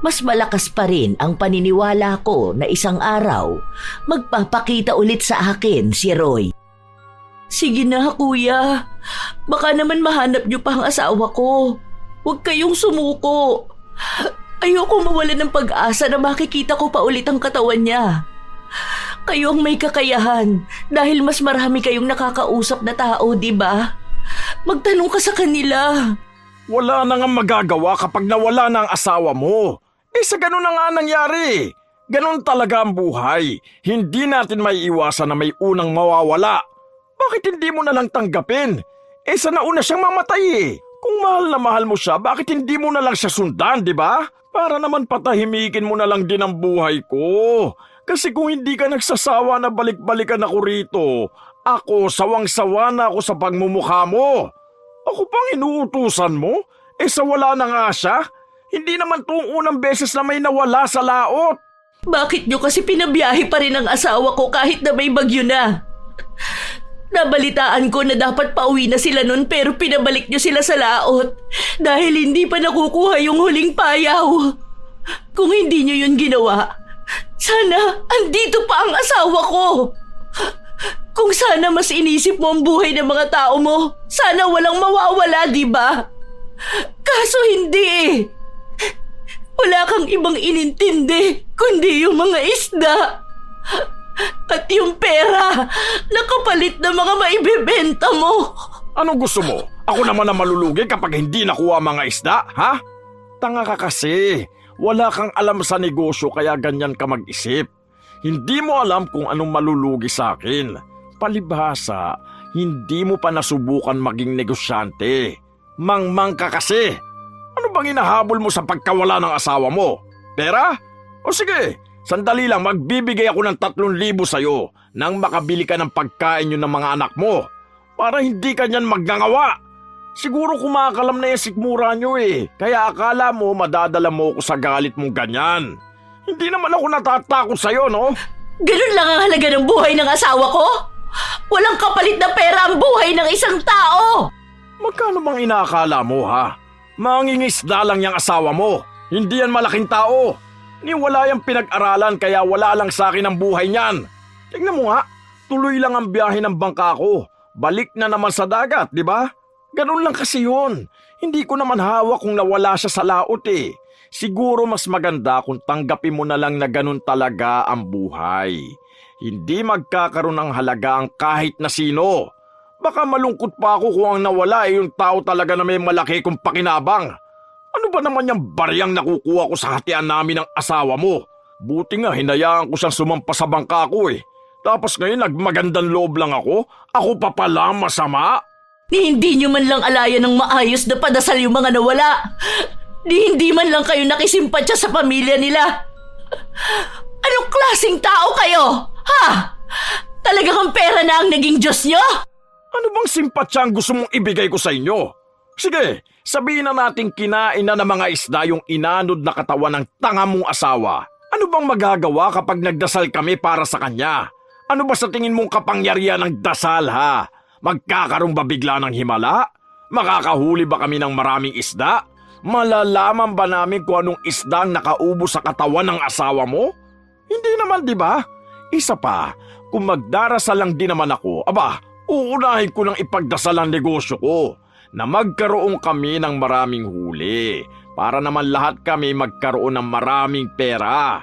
Speaker 2: Mas malakas pa rin ang paniniwala ko na isang araw, magpapakita ulit sa akin si Roy.
Speaker 4: Sige na, kuya. Baka naman mahanap niyo pa ang asawa ko. Huwag kayong sumuko. Ayoko mawalan ng pag-asa na makikita ko pa ulit ang katawan niya. Kayo ang may kakayahan dahil mas marami kayong nakakausap na tao, di ba? Magtanong ka sa kanila.
Speaker 1: Wala na nga magagawa kapag nawala na ang asawa mo. Sa ganun na nga nangyari. Ganun talaga ang buhay. Hindi natin may iwasan na may unang mawawala. Bakit hindi mo na lang tanggapin? Sa nauna siyang mamatay Kung mahal na mahal mo siya, bakit hindi mo na lang siya sundan, di ba? Para naman patahimikin mo na lang din ang buhay ko. Kasi kung hindi ka nagsasawa na balik-balikan ako rito, ako sawang-sawa na ako sa pagmumukha mo. Ako pang inuutusan mo? Sa wala na nga siya? Hindi naman tuong unang beses na may nawala sa laot.
Speaker 4: Bakit niyo kasi pinabiyahe pa rin ang asawa ko kahit na may bagyo na? Nabalitaan ko na dapat pauwi na sila nun pero pinabalik niyo sila sa laot dahil hindi pa nakukuha yung huling payaw. Kung hindi niyo yun ginawa, sana andito pa ang asawa ko. Kung sana mas inisip mo ang buhay ng mga tao mo, sana walang mawawala, di ba? Kaso hindi Wala kang ibang inintindi kundi yung mga isda. At yung pera na kapalit ng mga maibibenta mo.
Speaker 1: Anong gusto mo? Ako naman ang malulugi kapag hindi nakuha mga isda, ha? Tanga ka kasi. Wala kang alam sa negosyo kaya ganyan ka mag-isip. Hindi mo alam kung anong malulugi sa akin. Palibhasa, hindi mo pa nasubukan maging negosyante. Mangmang ka kasi. Ano bang inahabol mo sa pagkawala ng asawa mo? Pera? O sige, sandali lang, magbibigay ako ng 3,000 sa'yo nang makabili ka ng pagkain yun ng mga anak mo para hindi ka niyan magngangawa. Siguro kumakalam na yung sikmura nyo kaya akala mo madadala mo ako sa galit mong ganyan. Hindi naman ako natatakot sa'yo, no?
Speaker 4: Ganun lang ang halaga ng buhay ng asawa ko? Walang kapalit na pera ang buhay ng isang tao!
Speaker 1: Magkano bang inaakala mo, ha? Mangingisda lang yung asawa mo. Hindi yan malaking tao. Ni wala yung pinag-aralan kaya wala lang sa akin ang buhay niyan. Tingnan mo nga, tuloy lang ang biyahe ng bangka ko. Balik na naman sa dagat, di ba? Ganun lang kasi yun. Hindi ko naman hawak kung nawala siya sa laot Siguro mas maganda kung tanggapin mo na lang na ganun talaga ang buhay. Hindi magkakaroon ng halaga ang kahit na sino. Baka malungkot pa ako kung ang nawala yung tao talaga na may malaki kong pakinabang. Ano ba naman yung bariyang nakukuha ko sa hatian namin ng asawa mo? Buti nga hinayaan ko siyang sumampa sa bangka ko Tapos ngayon nagmagandang loob lang ako? Ako pa pala masama?
Speaker 4: Hindi nyo man lang alayan ng maayos na padasal yung mga nawala. Hindi man lang kayo nakisimpatya sa pamilya nila. Anong klaseng tao kayo? Ha? Talagang ang pera na ang naging Diyos nyo?
Speaker 1: Ano bang simpatsya ang gusto mong ibigay ko sa inyo? Sige, sabihin na natin kinain na ng mga isda yung inanod na katawan ng tanga mong asawa. Ano bang magagawa kapag nagdasal kami para sa kanya? Ano ba sa tingin mong kapangyarihan ng dasal, ha? Magkakaroon ba bigla ng himala? Makakahuli ba kami ng maraming isda? Malalaman ba namin kung anong isda ang nakaubo sa katawan ng asawa mo? Hindi naman, di ba? Isa pa, kung magdarasal lang din naman ako, uunahin ko ng ipagdasal ang negosyo ko na magkaroon kami ng maraming huli para naman lahat kami magkaroon ng maraming pera.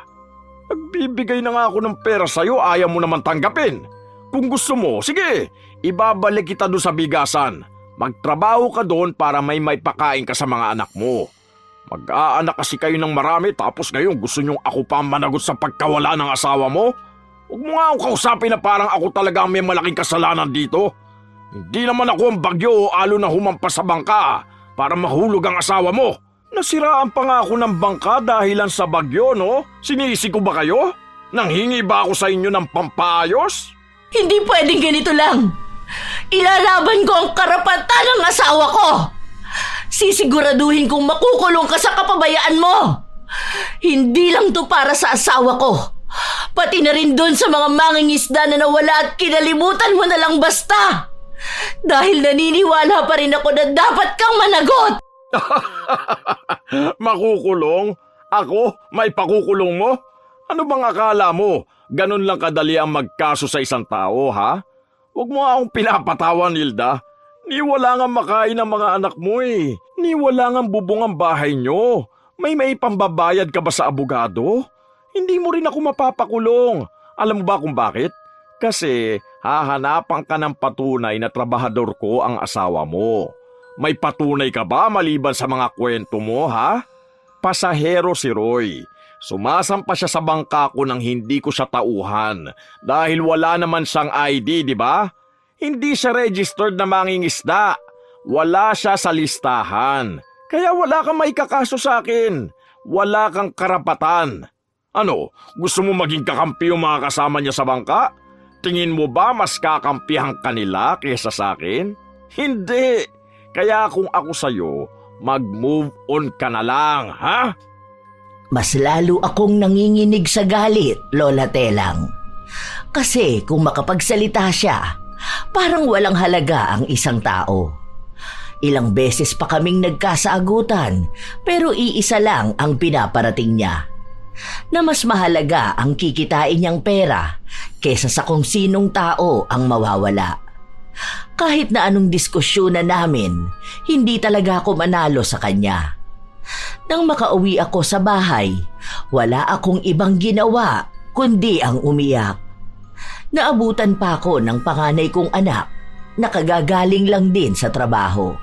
Speaker 1: Nagbibigay na nga ako ng pera sa'yo, ayaw mo naman tanggapin. Kung gusto mo, sige, ibabalik kita doon sa bigasan. Magtrabaho ka doon para may pakain ka sa mga anak mo. Mag-aanak kasi kayo ng marami tapos ngayon gusto nyong ako pa managot sa pagkawala ng asawa mo? Huwag mo nga akong kausapin na parang ako talaga ang may malaking kasalanan dito. Hindi naman ako ang bagyo o alo na humampas sa bangka para mahulog ang asawa mo. Nasiraan pa nga ako ng bangka dahilan sa bagyo, no? Sinisi ko ba kayo? Nanghingi ba ako sa inyo ng pampaayos?
Speaker 4: Hindi pwedeng ganito lang. Ilalaban ko ang karapatan ng asawa ko. Sisiguraduhin kong makukulong ka sa kapabayaan mo. Hindi lang to para sa asawa ko. Pati na rin doon sa mga mangingisda na nawala at kinalimutan mo na lang basta. Dahil naniniwala pa rin ako na dapat kang managot!
Speaker 1: Makukulong? Ako? May pakukulong mo? Ano bang akala mo? Ganun lang kadali ang magkaso sa isang tao, ha? Huwag mo akong pinapatawan, Hilda. Ni wala nga makain ang mga anak mo eh. Ni wala nga bubong ang bahay nyo. May pambabayad ka ba sa abogado? Hindi mo rin ako mapapakulong. Alam mo ba kung bakit? Kasi hahanapan ka ng patunay na trabahador ko ang asawa mo. May patunay ka ba maliban sa mga kwento mo, ha? Pasahero si Roy. Sumasampa siya sa bangka ko nang hindi ko siya tauhan dahil wala naman siyang ID, di ba? Hindi siya registered na mangingisda. Wala siya sa listahan. Kaya wala kang maikakaso sa akin. Wala kang karapatan. Ano, gusto mo maging kakampi yung mga kasama niya sa bangka? Tingin mo ba mas kakampihan kanila kaysa sa akin? Hindi. Kaya kung ako sa'yo, mag-move on ka na lang, ha?
Speaker 2: Mas lalo akong nanginginig sa galit, Lola Telang. Kasi kung makapagsalita siya, parang walang halaga ang isang tao. Ilang beses pa kaming nagkasaagutan, pero iisa lang ang pinaparating niya. Na mas mahalaga ang kikitain niyang pera kesa sa kung sinong tao ang mawawala. Kahit na anong diskusyon na namin, hindi talaga ako manalo sa kanya. Nang makauwi ako sa bahay, wala akong ibang ginawa kundi ang umiyak. Naabutan pa ako ng panganay kong anak na kagagaling lang din sa trabaho.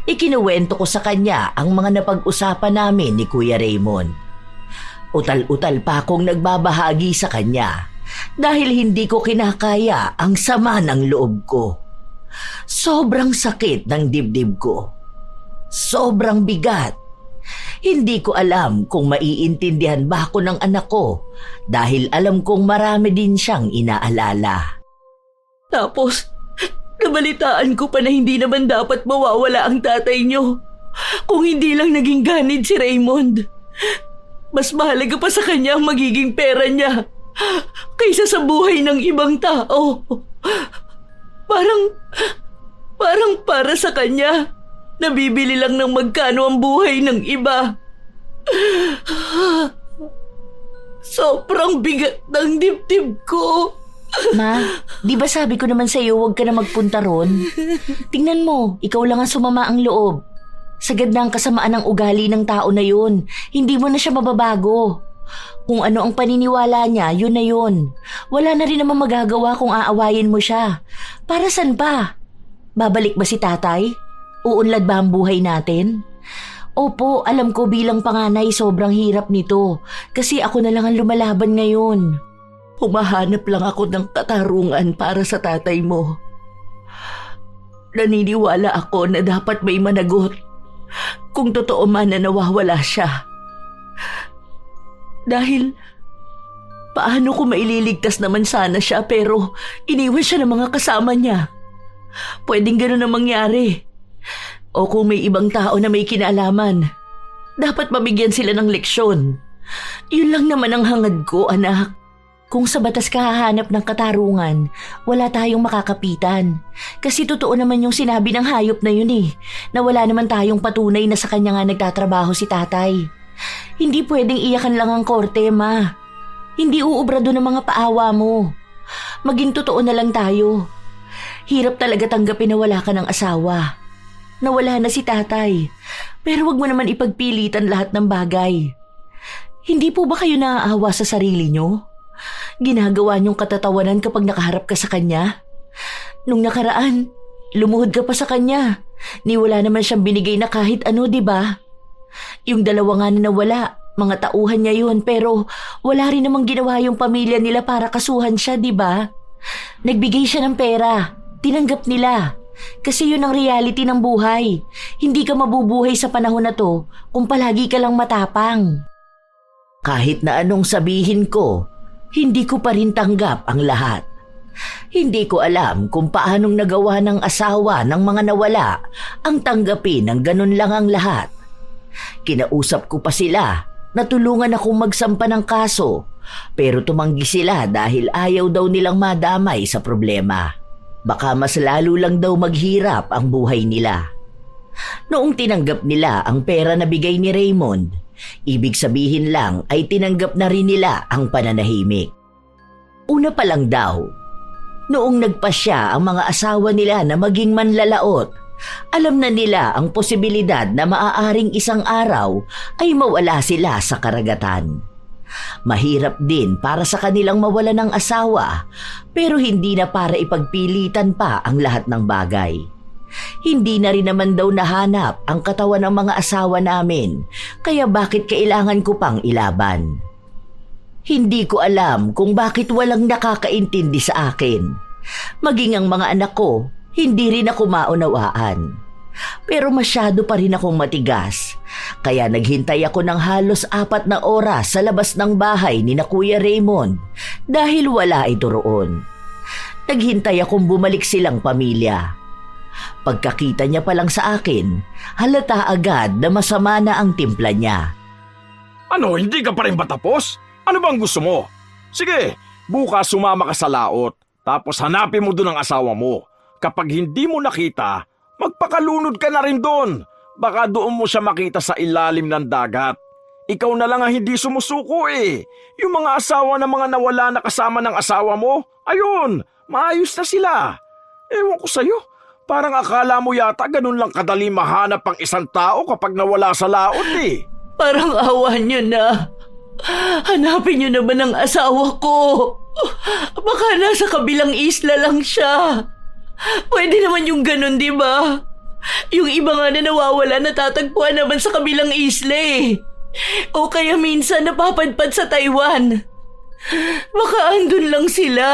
Speaker 2: Ikinuwento ko sa kanya ang mga napag-usapan namin ni Kuya Raymond. Utal-utal pa akong nagbabahagi sa kanya dahil hindi ko kinakaya ang sama ng loob ko. Sobrang sakit ng dibdib ko. Sobrang bigat. Hindi ko alam kung maiintindihan ba ako ng anak ko dahil alam kong marami din siyang inaalala.
Speaker 4: Tapos, nabalitaan ko pa na hindi naman dapat mawawala ang tatay niyo. Kung hindi lang naging ganid si Raymond. Mas mahalaga pa sa kanya ang magiging pera niya kaysa sa buhay ng ibang tao. Parang para sa kanya, nabibili lang ng magkano ang buhay ng iba. Sobrang bigat ng dibdib ko.
Speaker 2: Ma, di ba sabi ko naman sa'yo huwag ka na magpunta ron? Tingnan mo, ikaw lang ang sumama ang loob. Sagad na ang kasamaan ng ugali ng tao na yun. Hindi mo na siya mababago. Kung ano ang paniniwala niya, yun na yun. Wala na rin naman magagawa kung aawayin mo siya. Para saan pa? Babalik ba si tatay? Uunlad ba ang buhay natin? Opo, alam ko bilang panganay sobrang hirap nito. Kasi ako na lang ang lumalaban ngayon.
Speaker 4: Humahanap lang ako ng katarungan para sa tatay mo. Naniniwala ako na dapat may managot. Kung totoo man na nawawala siya. Dahil, paano ko maililigtas naman sana siya pero iniwan siya ng mga kasama niya? Pwedeng gano'n ang mangyari. O kung may ibang tao na may kinalaman, dapat mabigyan sila ng leksyon. Yun lang naman ang hangad ko, anak.
Speaker 2: Kung sa batas ka hahanap ng katarungan, wala tayong makakapitan. Kasi totoo naman yung sinabi ng hayop na yun na wala naman tayong patunay na sa kanya nga nagtatrabaho si tatay. Hindi pwedeng iyakan lang ang korte, ma. Hindi uubra doon ang mga paawa mo. Maging totoo na lang tayo. Hirap talaga tanggapin na wala ka ng asawa. Nawala na si tatay. Pero wag mo naman ipagpilitan lahat ng bagay. Hindi po ba kayo naaawa sa sarili nyo? Ginagawa niyong katatawanan kapag nakaharap ka sa kanya? Nung nakaraan, lumuhod ka pa sa kanya. Ni wala naman siyang binigay na kahit ano, di ba? Yung dalawa nga na nawala, mga tauhan niya yun, pero wala rin namang ginawa yung pamilya nila para kasuhan siya, di ba? Nagbigay siya ng pera, tinanggap nila. Kasi yun ang reality ng buhay. Hindi ka mabubuhay sa panahon na to kung palagi ka lang matapang. Kahit na anong sabihin ko, hindi ko pa rin tanggap ang lahat. Hindi ko alam kung paanong nagawa ng asawa ng mga nawala ang tanggapin ng ganun lang ang lahat. Kinausap ko pa sila na tulungan akong magsampa ng kaso pero tumanggi sila dahil ayaw daw nilang madamay sa problema. Baka mas lalo lang daw maghirap ang buhay nila. Noong tinanggap nila ang pera na bigay ni Raymond, ibig sabihin lang ay tinanggap na rin nila ang pananahimik. Una pa lang daw, noong nagpasya ang mga asawa nila na maging manlalaot, alam na nila ang posibilidad na maaaring isang araw ay mawala sila sa karagatan. Mahirap din para sa kanilang mawala ng asawa, pero hindi na para ipagpilitan pa ang lahat ng bagay. Hindi na rin naman daw nahanap ang katawan ng mga asawa namin, kaya bakit kailangan ko pang ilaban? Hindi ko alam kung bakit walang nakakaintindi sa akin. Maging ang mga anak ko, hindi rin ako maunawaan. Pero masyado pa rin akong matigas, kaya naghintay ako ng halos 4 na oras sa labas ng bahay ni na Kuya Raymond dahil wala ito roon. Naghintay akong bumalik silang pamilya. Pagkakita niya pa lang sa akin, halata agad na masama na ang timpla niya.
Speaker 1: Ano, hindi ka pa rin ba tapos? Ano bang gusto mo? Sige, bukas sumama ka sa laot, tapos hanapin mo doon ang asawa mo. Kapag hindi mo nakita, magpakalunod ka na rin doon. Baka doon mo siya makita sa ilalim ng dagat. Ikaw na lang ang hindi sumusuko eh. Yung mga asawa ng mga nawala na kasama ng asawa mo, ayun, maayos na sila. Ewan ko sa'yo, parang akala mo yata ganun lang kadali mahanap ang isang tao kapag nawala sa laot eh.
Speaker 4: Parang awa niyo na. Hanapin niyo naman ang asawa ko. Baka nasa kabilang isla lang siya. Pwede naman yung ganun, di ba? Yung iba nga na nawawala natatagpuan naman sa kabilang isla eh. O kaya minsan napapadpad sa Taiwan. Baka andun lang sila.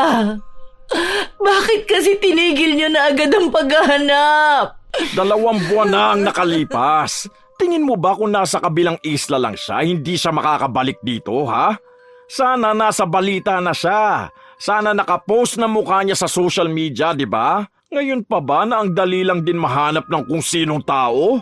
Speaker 4: Bakit kasi tinigil niyo na agad ang paghahanap?
Speaker 1: 2 buwan na ang nakalipas. Tingin mo ba kung nasa kabilang isla lang siya, hindi siya makakabalik dito, ha? Sana nasa balita na siya. Sana nakapost na mukha niya sa social media, di ba? Ngayon pa ba na ang dali lang din mahanap ng kung sinong tao?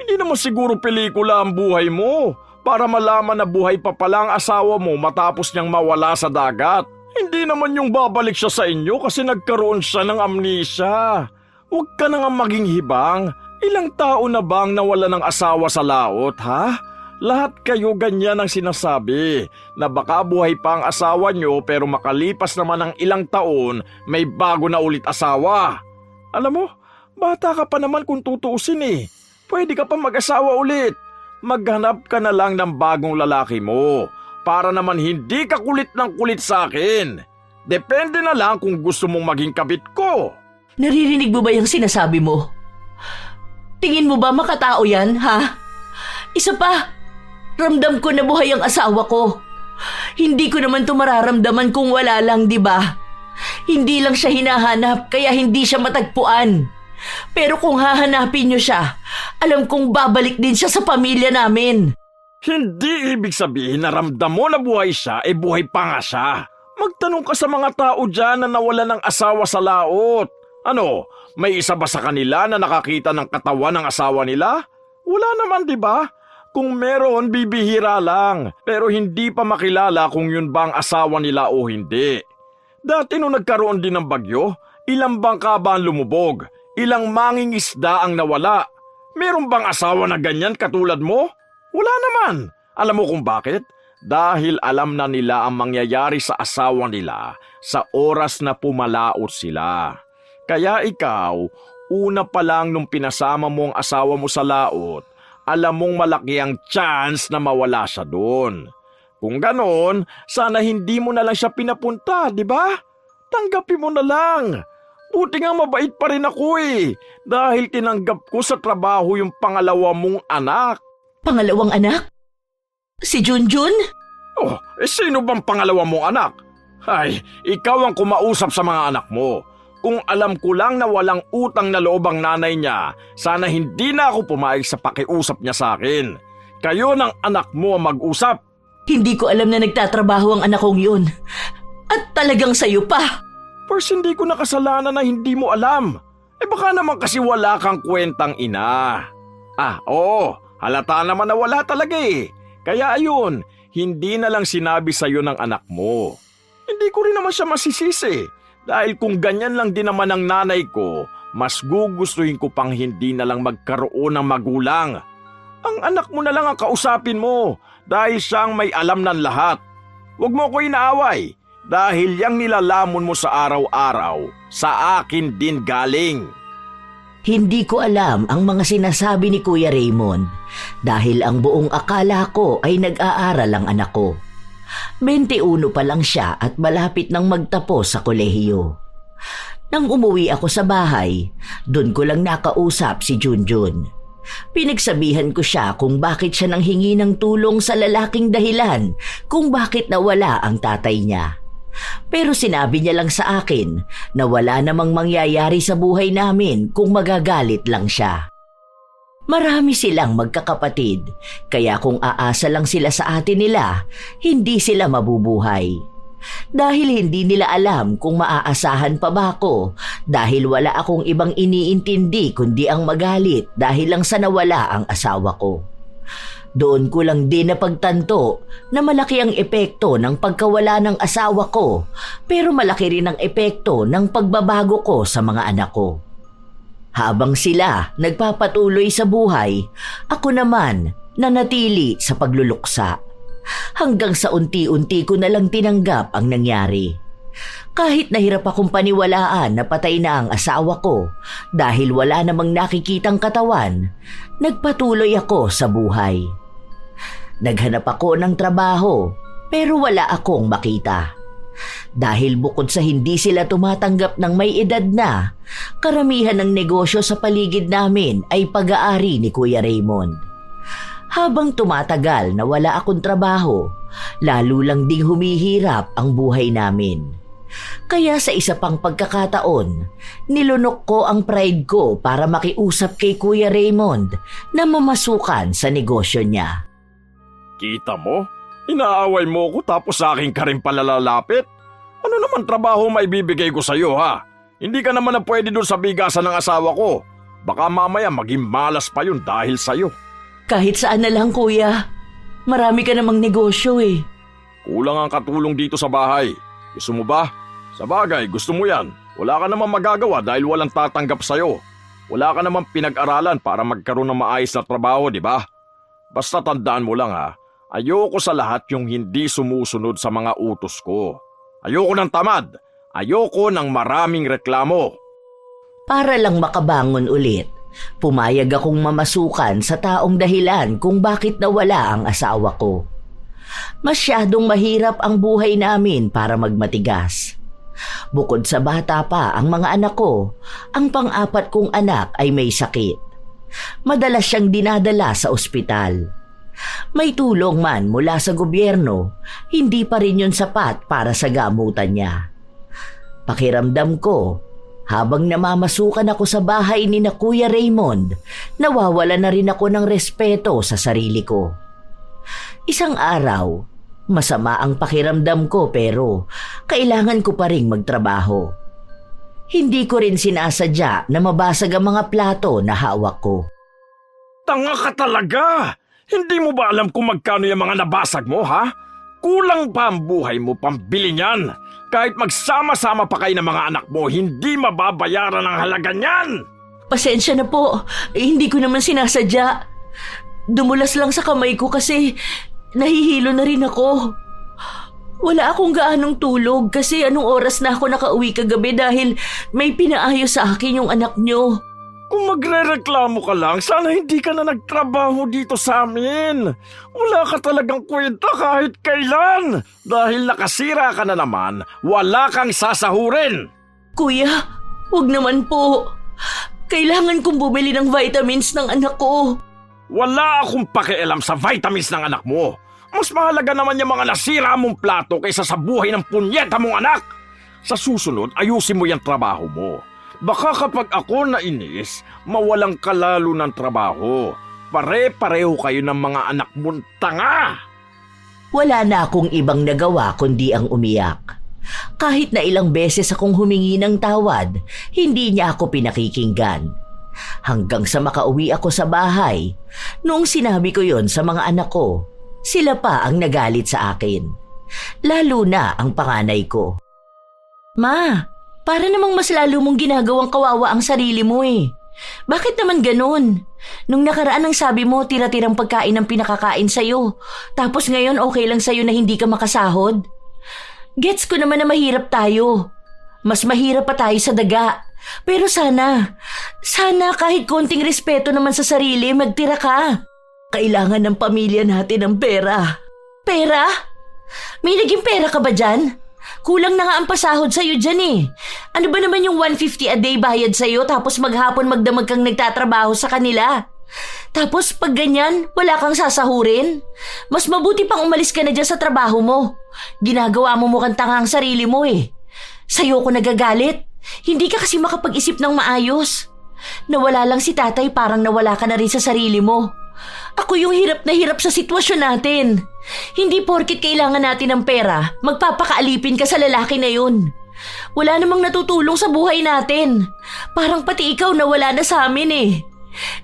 Speaker 1: Hindi naman siguro pelikula ang buhay mo para malaman na buhay pa pala ang asawa mo matapos niyang mawala sa dagat. Hindi naman yung babalik siya sa inyo kasi nagkaroon siya ng amnesia. Huwag ka na nga maging hibang. Ilang tao na bang nawala ng asawa sa laot, ha? Lahat kayo ganyan ang sinasabi, na baka buhay pa ang asawa nyo pero makalipas naman ng ilang taon, may bago na ulit asawa. Alam mo, bata ka pa naman kung tutuusin eh. Pwede ka pa mag-asawa ulit. Maghanap ka na lang ng bagong lalaki mo, para naman hindi ka kulit ng kulit sa akin. Depende na lang kung gusto mong maging kabit ko.
Speaker 4: Naririnig mo ba yung sinasabi mo? Tingin mo ba makatao yan, ha? Isa pa, ramdam ko na buhay ang asawa ko. Hindi ko naman to mararamdaman kung wala lang, di ba? Hindi lang siya hinahanap, kaya hindi siya matagpuan. Pero kung hahanapin niyo siya, alam kong babalik din siya sa pamilya namin.
Speaker 1: Hindi ibig sabihin na ramdam mo na buhay siya, buhay pa nga siya. Magtanong ka sa mga tao dyan na nawala ng asawa sa laot. Ano, may isa ba sa kanila na nakakita ng katawan ng asawa nila? Wala naman, di ba? Kung meron, bibihira lang. Pero hindi pa makilala kung yun ba ang asawa nila o hindi. Dati nung nagkaroon din ng bagyo, ilang bangka ba ang lumubog? Ilang mangingisda ang nawala? Meron bang asawa na ganyan katulad mo? Wala naman. Alam mo kung bakit? Dahil alam na nila ang mangyayari sa asawa nila sa oras na pumalaot sila. Kaya ikaw, una pa lang nung pinasama mo ang asawa mo sa laot, alam mong malaki ang chance na mawala siya doon. Kung ganon, sana hindi mo na lang siya pinapunta, di ba? Tanggapin mo na lang. Buti nga mabait pa rin ako eh, dahil tinanggap ko sa trabaho yung pangalawa mong anak.
Speaker 4: Pangalawang anak? Si Junjun?
Speaker 1: Oh, sino bang pangalawa mong anak? Ay, ikaw ang kumausap sa mga anak mo. Kung alam ko lang na walang utang na loob ang nanay niya, sana hindi na ako pumayag sa pakiusap niya sa akin. Kayo ng anak mo ang mag-usap.
Speaker 4: Hindi ko alam na nagtatrabaho ang anak kong yun. At talagang sayo pa.
Speaker 1: First, hindi ko nakasalanan na hindi mo alam. Baka naman kasi wala kang kwentang ina. Oo, halata naman na wala talaga eh. Kaya ayun, hindi na lang sinabi sa'yo ng anak mo. Hindi ko rin naman siya masisisi. Dahil kung ganyan lang din naman ang nanay ko, mas gugustuhin ko pang hindi na lang magkaroon ng magulang. Ang anak mo na lang ang kausapin mo dahil siyang may alam ng lahat. Huwag mo ko inaaway dahil yang nilalamon mo sa araw-araw sa akin din galing.
Speaker 2: Hindi ko alam ang mga sinasabi ni Kuya Raymond dahil ang buong akala ko ay nag-aaral ang anak ko. 21 pa lang siya at malapit nang magtapos sa kolehiyo. Nang umuwi ako sa bahay, doon ko lang nakausap si Junjun. Pinagsabihan ko siya kung bakit siya nanghingi ng tulong sa lalaking dahilan kung bakit nawala ang tatay niya. Pero sinabi niya lang sa akin na wala namang mangyayari sa buhay namin kung magagalit lang siya. Marami silang magkakapatid, kaya kung aasa lang sila sa atin nila, hindi sila mabubuhay. Dahil hindi nila alam kung maaasahan pa ba ako dahil wala akong ibang iniintindi kundi ang magalit dahil lang sa nawala ang asawa ko. Doon ko lang din napagtanto na malaki ang epekto ng pagkawala ng asawa ko pero malaki rin ang epekto ng pagbabago ko sa mga anak ko. Habang sila nagpapatuloy sa buhay, ako naman nanatili sa pagluluksa. Hanggang sa unti-unti ko na lang tinanggap ang nangyari. Kahit nahirap akong paniwalaan na patay na ang asawa ko dahil wala namang nakikitang katawan, nagpatuloy ako sa buhay. Naghanap ako ng trabaho pero wala akong makita. Dahil bukod sa hindi sila tumatanggap ng may edad na, karamihan ng negosyo sa paligid namin ay pag-aari ni Kuya Raymond. Habang tumatagal na wala akong trabaho, lalo lang ding humihirap ang buhay namin. Kaya sa isa pang pagkakataon, nilunok ko ang pride ko para makiusap kay Kuya Raymond na mamasukan sa negosyo niya.
Speaker 1: Kita mo? Inaaway mo ko tapos sa akin ka rin palalalapit? Ano naman trabaho maibibigay ko sa'yo ha? Hindi ka naman na pwede doon sa bigasan ng asawa ko. Baka mamaya maging malas pa yun dahil sa'yo.
Speaker 4: Kahit saan na lang, kuya. Marami ka namang negosyo eh.
Speaker 1: Kulang ang katulong dito sa bahay. Gusto mo ba? Sa bagay, gusto mo yan. Wala ka namang magagawa dahil walang tatanggap sa'yo. Wala ka namang pinag-aralan para magkaroon ng maayos na trabaho, di ba? Basta tandaan mo lang ha, ayoko sa lahat yung hindi sumusunod sa mga utos ko. Ayoko ng tamad. Ayoko ng maraming reklamo.
Speaker 2: Para lang makabangon ulit, pumayag akong mamasukan sa taong dahilan kung bakit nawala ang asawa ko. Masyadong mahirap ang buhay namin para magmatigas. Bukod sa bata pa ang mga anak ko, ang pang-apat kong anak ay may sakit. Madalas siyang dinadala sa ospital. May tulong man mula sa gobyerno, hindi pa rin yun sapat para sa gamutan niya. Pakiramdam ko, habang namamasukan ako sa bahay ni na Kuya Raymond, nawawala na rin ako ng respeto sa sarili ko. Isang araw, masama ang pakiramdam ko pero kailangan ko pa rin magtrabaho. Hindi ko rin sinasadya na mabasag ang mga plato na hawak ko.
Speaker 1: Tanga ka talaga! Hindi mo ba alam kung magkano yung mga nabasag mo, ha? Kulang pa ang buhay mo pambili niyan. Kahit magsama-sama pa kayo ng mga anak mo, hindi mababayaran ang halaga niyan!
Speaker 4: Pasensya na po. Hindi ko naman sinasadya. Dumulas lang sa kamay ko kasi nahihilo na rin ako. Wala akong gaanong tulog kasi anong oras na ako nakauwi kagabi dahil may pinaayos sa akin yung anak nyo.
Speaker 1: Kung magre-reklamo ka lang, sana hindi ka na nagtrabaho dito sa amin. Wala ka talagang kwenta kahit kailan. Dahil nakasira ka na naman, wala kang sasahurin.
Speaker 4: Kuya, wag naman po. Kailangan kong bumili ng vitamins ng anak ko.
Speaker 1: Wala akong pakialam sa vitamins ng anak mo. Mas mahalaga naman yung mga nasira mong plato kaysa sa buhay ng punyeta mong anak. Sa susunod, ayusin mo yung trabaho mo. Baka kapag ako nainis, mawalang kalalo ng trabaho. Pare-pareho kayo ng mga anak mong tanga.
Speaker 2: Wala na akong ibang nagawa kundi ang umiyak. Kahit na ilang beses akong humingi ng tawad, hindi niya ako pinakikinggan. Hanggang sa makauwi ako sa bahay, noong sinabi ko yon sa mga anak ko, sila pa ang nagalit sa akin. Lalo na ang panganay ko.
Speaker 4: Ma, Para namang mas lalo mong ginagawang kawawa ang sarili mo eh. Bakit naman ganun? Nung nakaraan ang sabi mo, tira-tirang pagkain ang pinakakain sa'yo. Tapos ngayon okay lang sa'yo na hindi ka makasahod? Gets ko naman na mahirap tayo. Mas mahirap pa tayo sa daga. Pero sana kahit konting respeto naman sa sarili, magtira ka. Kailangan ng pamilya natin ng pera. Pera? May naging pera ka ba dyan? Kulang na nga ang pasahod sa'yo dyan eh. Ano ba naman yung 150 a day bayad sa'yo tapos maghapon magdamag kang nagtatrabaho sa kanila? Tapos pag ganyan, wala kang sasahurin? Mas mabuti pang umalis ka na dyan sa trabaho mo. Ginagawa mo mukhang tanga ang sarili mo eh. Sa'yo ko nagagalit. Hindi ka kasi makapag-isip ng maayos. Nawala lang si tatay, parang nawala ka na rin sa sarili mo. Ako yung hirap na hirap sa sitwasyon natin. Hindi porkit kailangan natin ng pera, magpapakaalipin ka sa lalaki na yun. Wala namang natutulong sa buhay natin. Parang pati ikaw nawala na sa amin eh.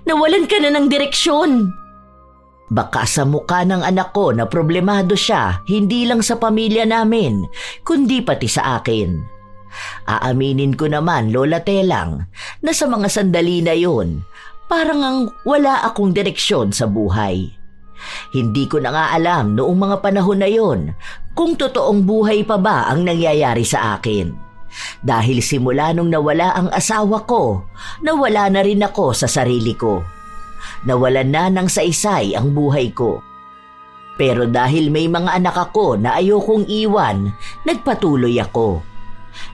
Speaker 4: Nawalan ka na ng direksyon.
Speaker 2: Baka sa mukha ng anak ko na problemado siya, hindi lang sa pamilya namin, kundi pati sa akin. Aaminin ko naman, Lola Telang, na sa mga sandali na yun, parang ang wala akong direksyon sa buhay. Hindi ko na nga alam noong mga panahon na yun kung totoong buhay pa ba ang nangyayari sa akin. Dahil simula nung nawala ang asawa ko, nawala na rin ako sa sarili ko. Nawalan na ng saysay ang buhay ko. Pero dahil may mga anak ako na ayokong iwan, nagpatuloy ako.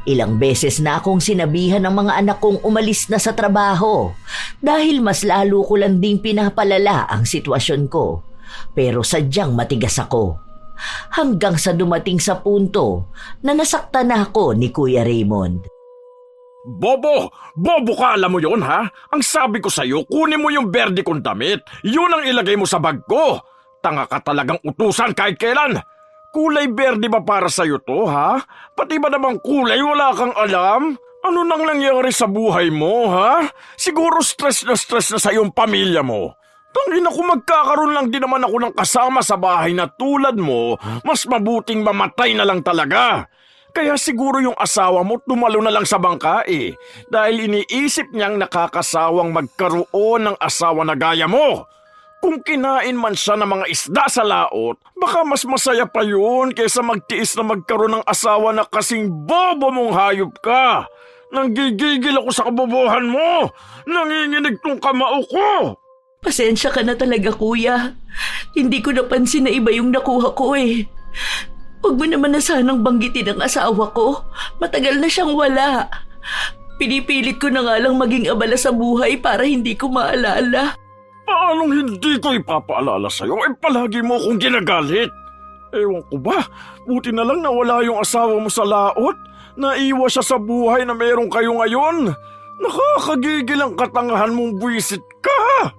Speaker 2: Ilang beses na akong sinabihan ng mga anak kong umalis na sa trabaho dahil mas lalo ko lang ding pinapalala ang sitwasyon ko. Pero sadyang matigas ako. Hanggang sa dumating sa punto na nasaktan na ako ni Kuya Raymond.
Speaker 1: Bobo! Bobo ka, alam mo yon ha? Ang sabi ko sa'yo, kunin mo yung berde kong damit. Yun ang ilagay mo sa bag ko. Tanga ka talagang utusan kahit kailan. Kulay berde ba para sa'yo to, ha? Pati ba namang kulay wala kang alam? Ano nang nangyari sa buhay mo, ha? Siguro stress na sa'yo ang pamilya mo. Tangina ko magkakaroon lang din naman ako ng kasama sa bahay na tulad mo, mas mabuting mamatay na lang talaga. Kaya siguro yung asawa mo tumalo na lang sa bangka eh, dahil iniisip niyang nakakasawang magkaroon ng asawa na gaya mo. Kung kinain man siya ng mga isda sa laot, baka mas masaya pa yun kaysa magtiis na magkaroon ng asawa na kasing bobo mong hayop ka. Nanggigigil ako sa kabobohan mo. Nanginginig tong kamao ko.
Speaker 4: Pasensya ka na talaga, kuya. Hindi ko napansin na iba yung nakuha ko eh. Huwag mo naman na sanang banggitin ang asawa ko. Matagal na siyang wala. Pinipilit ko na nga lang maging abala sa buhay para hindi ko maalala.
Speaker 1: Paanong hindi ko ipapaalala sa'yo? Palagi mo akong ginagalit. Ewan ko ba, buti na lang nawala yung asawa mo sa laot. Naiwa siya sa buhay na meron kayo ngayon. Nakakagigil ang katangahan mong buwisit ka.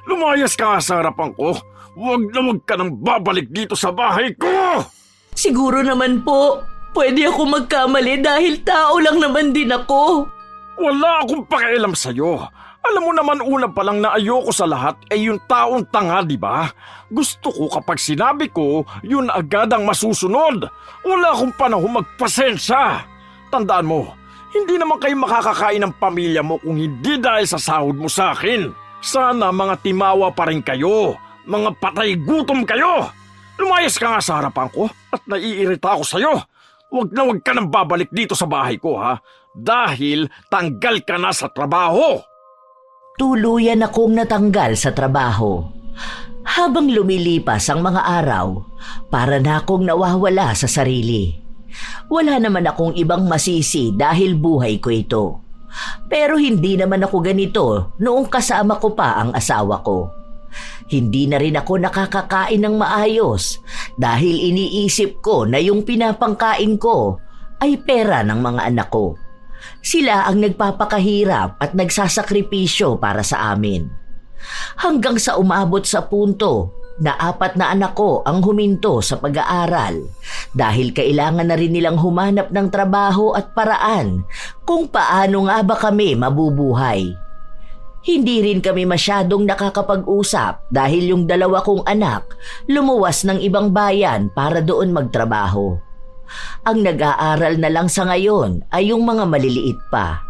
Speaker 1: Lumayas ka nga sa harapan ko. Huwag na huwag ka nang babalik dito sa bahay ko.
Speaker 4: Siguro naman po, pwede ako magkamali dahil tao lang naman din ako.
Speaker 1: Wala akong pakialam sa'yo. Alam mo naman una pa lang na ayoko sa lahat ay yung taong tanga, di ba? Gusto ko kapag sinabi ko, yun agad ang masusunod. Wala akong panahon magpasensya. Tandaan mo, hindi naman kayo makakakain ng pamilya mo kung hindi dahil sa sahod mo sa akin. Sana mga timawa pa rin kayo. Mga patay gutom kayo. Lumayas ka nga sa harapan ko at naiirita ako sa'yo. Huwag na huwag ka nang babalik dito sa bahay ko, ha? Dahil tanggal ka na sa trabaho.
Speaker 2: Tuluyan akong natanggal sa trabaho. Habang lumilipas ang mga araw, para na akong nawawala sa sarili. Wala naman akong ibang masisi dahil buhay ko ito. Pero hindi naman ako ganito noong kasama ko pa ang asawa ko. Hindi na rin ako nakakakain ng maayos dahil iniisip ko na yung pinapangkain ko ay pera ng mga anak ko. Sila ang nagpapakahirap at nagsasakripisyo para sa amin. Hanggang sa umabot sa punto na 4 na anak ko ang huminto sa pag-aaral dahil kailangan na rin nilang humanap ng trabaho at paraan kung paano nga ba kami mabubuhay. Hindi rin kami masyadong nakakapag-usap dahil yung 2 kong anak lumuwas ng ibang bayan para doon magtrabaho. Ang nag-aaral na lang sa ngayon ay yung mga maliliit pa.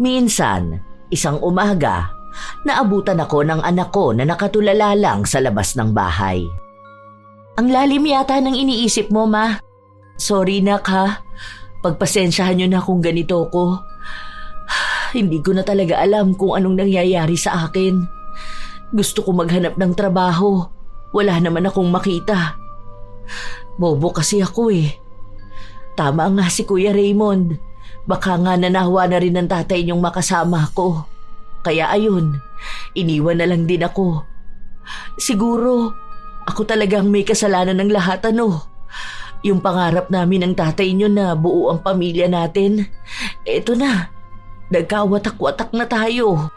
Speaker 2: Minsan, isang umaga, naabutan ako ng anak ko na nakatulala lang sa labas ng bahay. Ang lalim yata ng iniisip mo, Ma. Sorry, nak, ha. Pagpasensyahan niyo na kung ganito ko. Hindi ko na talaga alam kung anong nangyayari sa akin. Gusto ko maghanap ng trabaho. Wala naman akong makita. Bobo kasi ako eh. Tama nga si Kuya Raymond. Baka nga nanawa na rin ng tatay niyong makasama ko. Kaya ayun, iniwan na lang din ako. Siguro, ako talagang may kasalanan ng lahat, ano? Yung pangarap namin ng tatay niyo na buo ang pamilya natin. Eto na, nagkawatak-watak na tayo.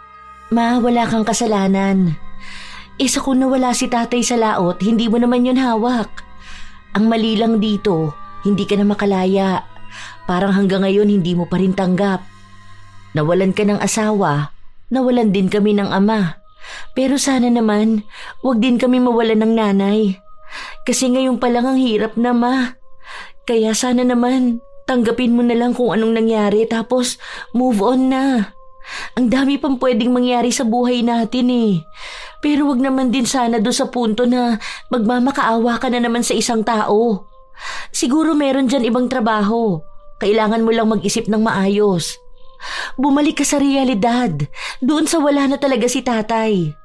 Speaker 2: Ma, wala kang kasalanan. Isa kung nawala si tatay sa laot, hindi mo naman yun hawak. Ang mali lang dito, hindi ka na makalaya. Parang hanggang ngayon hindi mo pa rin tanggap. Nawalan ka ng asawa, nawalan din kami ng ama. Pero sana naman, wag din kami mawalan ng nanay. Kasi ngayon pa lang ang hirap na, Ma. Kaya sana naman, tanggapin mo na lang kung anong nangyari tapos move on na. Ang dami pang pwedeng mangyari sa buhay natin eh. Pero wag naman din sana doon sa punto na magmamakaawa ka na naman sa isang tao. Siguro meron dyan ibang trabaho. Kailangan mo lang mag-isip ng maayos. Bumalik ka sa realidad. Doon sa wala na talaga si tatay.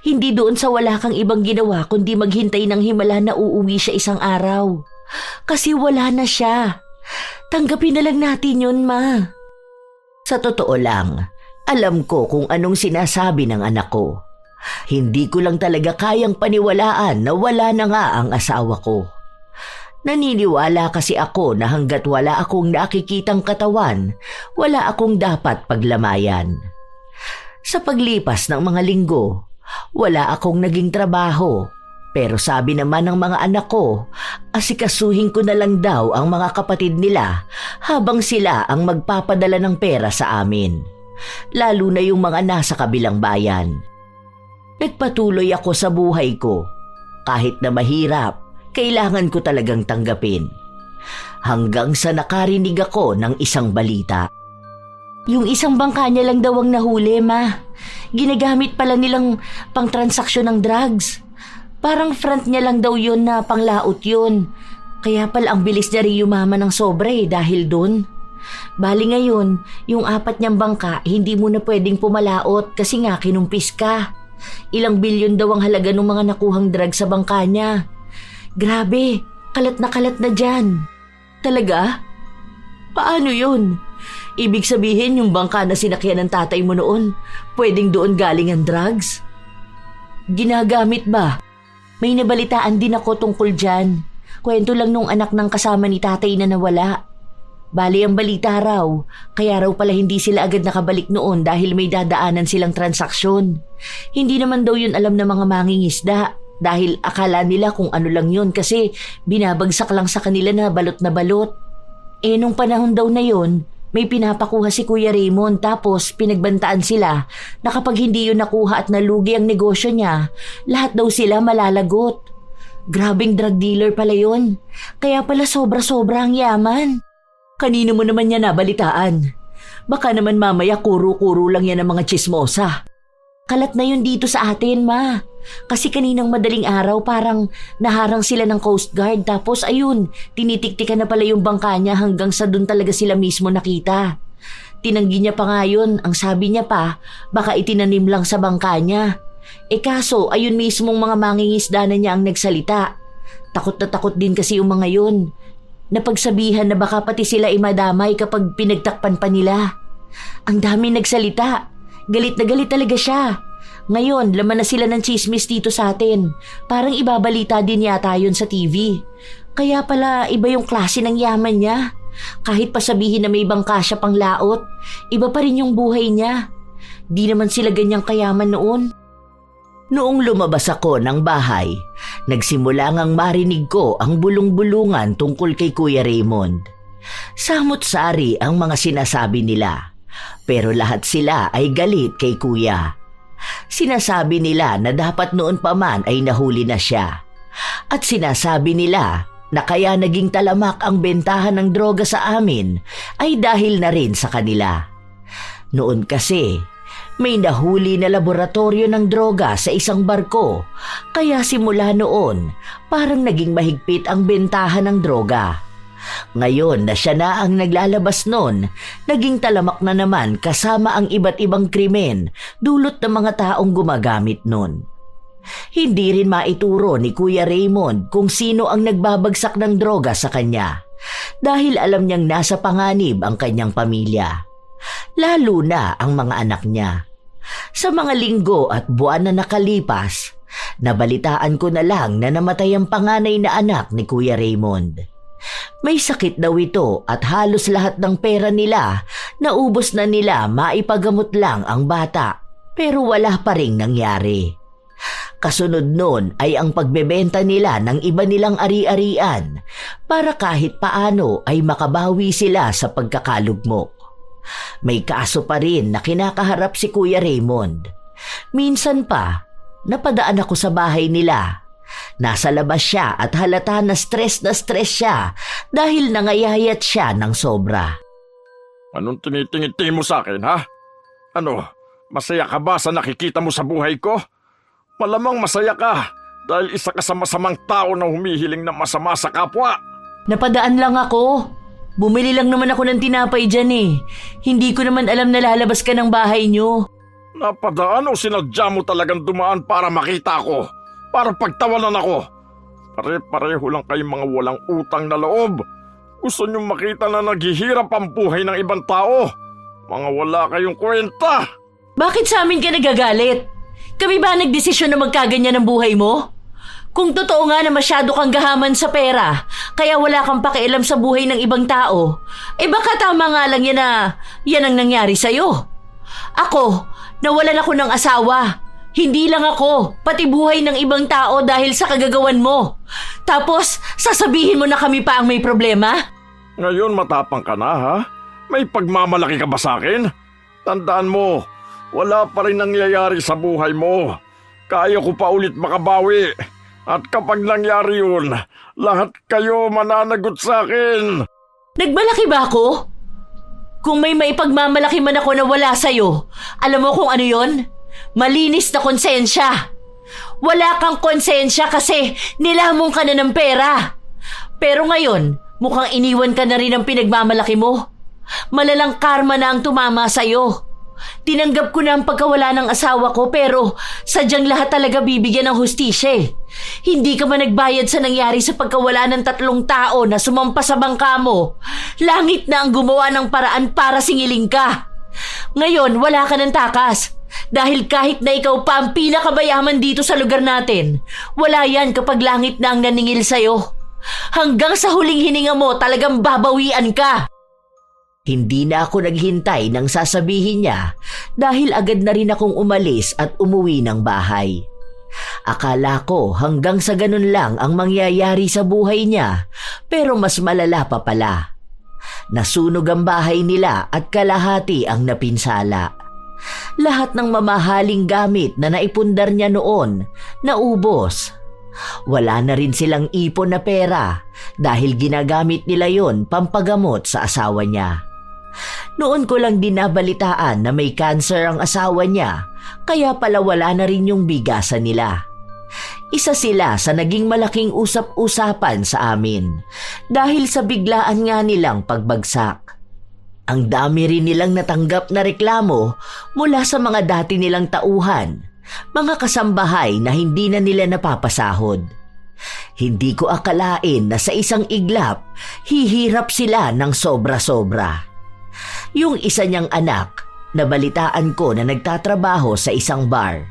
Speaker 2: Hindi doon sa wala kang ibang ginawa kundi maghintay ng himala na uuwi siya isang araw. Kasi wala na siya. Tanggapin na lang natin yun, Ma. Sa totoo lang, alam ko kung anong sinasabi ng anak ko. Hindi ko lang talaga kayang paniwalaan na wala na nga ang asawa ko. Naniniwala kasi ako na hanggat wala akong nakikitang katawan, wala akong dapat paglamayan. Sa paglipas ng mga linggo, wala akong naging trabaho. Pero sabi naman ng mga anak ko, asikasuhin ko na lang daw ang mga kapatid nila habang sila ang magpapadala ng pera sa amin. Lalo na yung mga nasa kabilang bayan. Nagpatuloy ako sa buhay ko. Kahit na mahirap, kailangan ko talagang tanggapin. Hanggang sa nakarinig ako ng isang balita. Yung isang bangka niya lang daw ang nahuli, Ma. Ginagamit pala nilang pang-transaksyon ng drugs. Parang front niya lang daw yun na panglaot yun. Kaya pala ang bilis niya rin yumaman ng sobra dahil dun. Bali ngayon, yung 4 niyang bangka hindi mo na pwedeng pumalaot kasi nga kinumpis ka. Ilang bilyon daw ang halaga ng mga nakuhang drugs sa bangka niya. Grabe, kalat na dyan. Talaga? Paano yun? Ibig sabihin yung bangka na sinakyan ng tatay mo noon, pwedeng doon galing ang drugs? Ginagamit ba? May nabalitaan din ako tungkol dyan. Kwento lang nung anak ng kasama ni tatay na nawala. Bali ang balita raw, kaya raw pala hindi sila agad nakabalik noon dahil may dadaanan silang transaksyon. Hindi naman daw yun alam ng mga mangingisda dahil akala nila kung ano lang yun kasi binabagsak lang sa kanila na balot. Nung panahon daw na yun, may pinapakuha si Kuya Raymond tapos pinagbantaan sila na kapag hindi yun nakuha at nalugi ang negosyo niya, lahat daw sila malalagot. Grabing drug dealer pala yun, kaya pala sobra-sobra ang yaman. Kanino mo naman niya nabalitaan? Baka naman mamaya kuro-kuro lang yan ng mga chismosa. Kalat na yun dito sa atin, Ma. Kasi kaninang madaling araw parang naharang sila ng Coast Guard tapos ayun, tinitiktikan na pala yung bangka niya hanggang sa dun talaga sila mismo nakita. Tinanggi niya pa nga yun, ang sabi niya pa, baka itinanim lang sa bangka niya. Kaso ayun mismong mga mangingisda na niya ang nagsalita. Takot na takot din kasi yung mga yun. Napagsabihan na baka pati sila imadamay kapag pinagtakpan pa nila. Ang dami nagsalita. Galit na galit talaga siya. Ngayon, laman na sila ng chismis dito sa atin. Parang ibabalita din yata yun sa TV. Kaya pala iba yung klase ng yaman niya. Kahit pa sabihin na may bangka siya pang laot, iba pa rin yung buhay niya. Di naman sila ganyang kayaman noon. Noong lumabas ako ng bahay, nagsimula ngang marinig ko ang bulong-bulungan tungkol kay Kuya Raymond. Samot-sari ang mga sinasabi nila, pero lahat sila ay galit kay Kuya. Sinasabi nila na dapat noon pa man ay nahuli na siya. At sinasabi nila na kaya naging talamak ang bentahan ng droga sa amin ay dahil na rin sa kanila. Noon kasi, may nahuli na laboratorio ng droga sa isang barko, kaya simula noon, parang naging mahigpit ang bentahan ng droga. Ngayon na siya na ang naglalabas nun, naging talamak na naman kasama ang iba't ibang krimen dulot ng mga taong gumagamit nun. Hindi rin maituro ni Kuya Raymond kung sino ang nagbabagsak ng droga sa kanya dahil alam niyang nasa panganib ang kanyang pamilya, lalo na ang mga anak niya. Sa mga linggo at buwan na nakalipas, nabalitaan ko na lang na namatay ang panganay na anak ni Kuya Raymond. May sakit daw ito at halos lahat ng pera nila naubos na nila maipagamot lang ang bata, pero wala pa ring nangyari. Kasunod nun ay ang pagbebenta nila ng iba nilang ari-arian para kahit paano ay makabawi sila sa pagkakalugmok. May kaso pa rin na kinakaharap si Kuya Raymond. Minsan pa, napadaan ako sa bahay nila. Nasa labas siya at halata na stress siya dahil nangayayat siya ng sobra.
Speaker 1: Anong tinitingin mo sa akin, ha? Ano, masaya ka ba sa nakikita mo sa buhay ko? Malamang masaya ka dahil isa ka sa masamang tao na humihiling ng masama sa kapwa.
Speaker 4: Napadaan lang ako. Bumili lang naman ako ng tinapay dyan eh. Hindi ko naman alam na lalabas ka ng bahay niyo.
Speaker 1: Napadaan o sinadya mo talagang dumaan para makita ko? Para pagtawanan ako? Pare-pareho lang kayong mga walang utang na loob. Gusto niyong makita na naghihirap ang buhay ng ibang tao. Mga wala kayong kwenta.
Speaker 4: Bakit sa amin ka nagagalit? Kami ba nagdesisyon na magkaganyan ang buhay mo? Kung totoo nga na masyado kang gahaman sa pera, kaya wala kang pakialam sa buhay ng ibang tao, baka tama nga lang yan ang nangyari sa'yo. Ako, nawalan ako ng asawa. Hindi lang ako, pati buhay ng ibang tao dahil sa kagagawan mo. Tapos, sasabihin mo na kami pa ang may problema?
Speaker 1: Ngayon matapang ka na, ha? May pagmamalaki ka ba sa akin? Tandaan mo, wala pa rin nangyayari sa buhay mo. Kaya ko pa ulit makabawi. At kapag nangyari yun, lahat kayo mananagot sa akin.
Speaker 4: Nagmalaki ba ako? Kung may maipagmamalaki man ako na wala sa'yo, alam mo kung ano yon? Malinis na konsensya. Wala kang konsensya kasi nilamong ka na ng pera. Pero ngayon, mukhang iniwan ka na rin ng pinagmamalaki mo. Malalang karma na ang tumama sa'yo. Tinanggap ko na ang pagkawala ng asawa ko pero sadyang lahat talaga bibigyan ng hustisya. Hindi ka man nagbayad sa nangyari sa pagkawala ng 3 tao na sumampa sa bangka mo. Langit na ang gumawa ng paraan para singiling ka. Ngayon, wala ka ng takas. Dahil kahit na ikaw pa ang pinakabayaman dito sa lugar natin, wala yan kapag langit na ang naningil sa'yo. Hanggang sa huling hininga mo talagang babawian ka.
Speaker 2: Hindi na ako naghintay ng sasabihin niya dahil agad na rin akong umalis at umuwi ng bahay. Akala ko hanggang sa ganun lang ang mangyayari sa buhay niya, pero mas malala pa pala. Nasunog ang bahay nila at kalahati ang napinsala. Lahat ng mamahaling gamit na naipundar niya noon, naubos. Wala na rin silang ipon na pera dahil ginagamit nila yon pampagamot sa asawa niya. Noon ko lang din nabalitaan na may cancer ang asawa niya, kaya pala wala na rin yung bigasan nila. Isa sila sa naging malaking usap-usapan sa amin dahil sa biglaan nga nilang pagbagsak. Ang dami rin nilang natanggap na reklamo mula sa mga dati nilang tauhan, mga kasambahay na hindi na nila napapasahod. Hindi ko akalain na sa isang iglap, hihirap sila ng sobra-sobra. Yung isa niyang anak, nabalitaan ko na nagtatrabaho sa isang bar.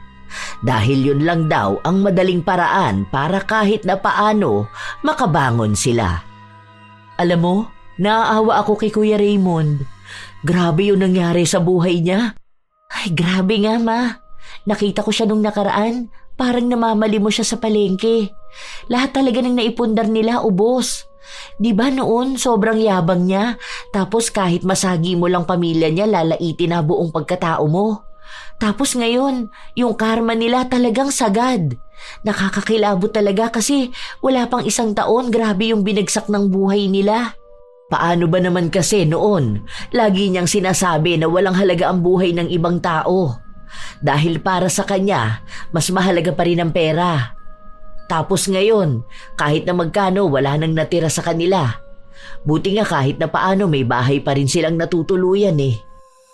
Speaker 2: Dahil yun lang daw ang madaling paraan para kahit na paano makabangon sila. Alam mo, naaawa ako kay Kuya Raymond. Grabe yung nangyari sa buhay niya. Ay, grabe nga ma. Nakita ko siya nung nakaraan. Parang namamali mo siya sa palengke. Lahat talaga ng naipundar nila ubos. Di ba noon sobrang yabang niya, tapos kahit masagi mo lang pamilya niya lalaitin na buong pagkatao mo. Tapos ngayon, yung karma nila talagang sagad. Nakakakilabot talaga kasi wala pang 1 taon, grabe yung binagsak ng buhay nila. Paano ba naman kasi noon, lagi niyang sinasabi na walang halaga ang buhay ng ibang tao. Dahil para sa kanya, mas mahalaga pa rin ang pera. Tapos ngayon, kahit na magkano wala nang natira sa kanila. Buti nga kahit na paano may bahay pa rin silang natutuluyan eh.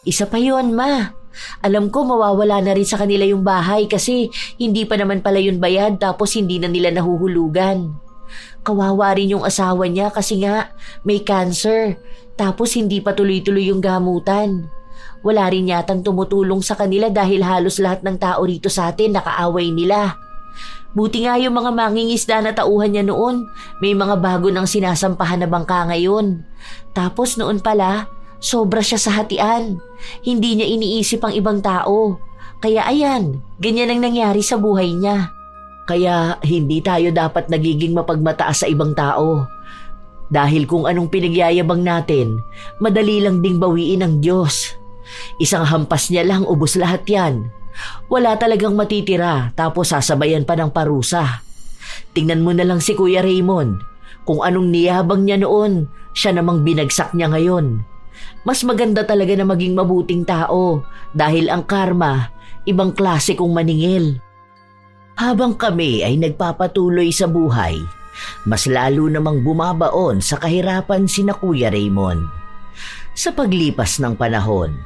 Speaker 2: Isa pa yun, ma. Alam ko mawawala na rin sa kanila yung bahay kasi hindi pa naman pala yun bayad tapos hindi na nila nahuhulugan. Kawawa rin yung asawa niya kasi nga may cancer tapos hindi pa tuloy-tuloy yung gamutan. Wala rin yatang tumutulong sa kanila dahil halos lahat ng tao rito sa atin nakaaway nila. Buti nga yung mga mangingisda na tauhan niya noon, may mga bago nang sinasampahan na bangka ngayon. Tapos noon pala, sobra siya sa hatian. Hindi niya iniisip ang ibang tao. Kaya ayan, ganyan ang nangyari sa buhay niya. Kaya hindi tayo dapat nagiging mapagmataas sa ibang tao. Dahil kung anong pinagyayabang natin, madali lang ding bawiin ng Diyos. Isang hampas niya lang ubos lahat yan. Wala talagang matitira tapos sasabayan pa ng parusa. Tingnan mo na lang si Kuya Raymond. Kung anong niyabang niya noon, siya namang binagsak niya ngayon. Mas maganda talaga na maging mabuting tao dahil ang karma, ibang klase kong maningil. Habang kami ay nagpapatuloy sa buhay, mas lalo namang bumabaon sa kahirapan sina Kuya Raymond. Sa paglipas ng panahon,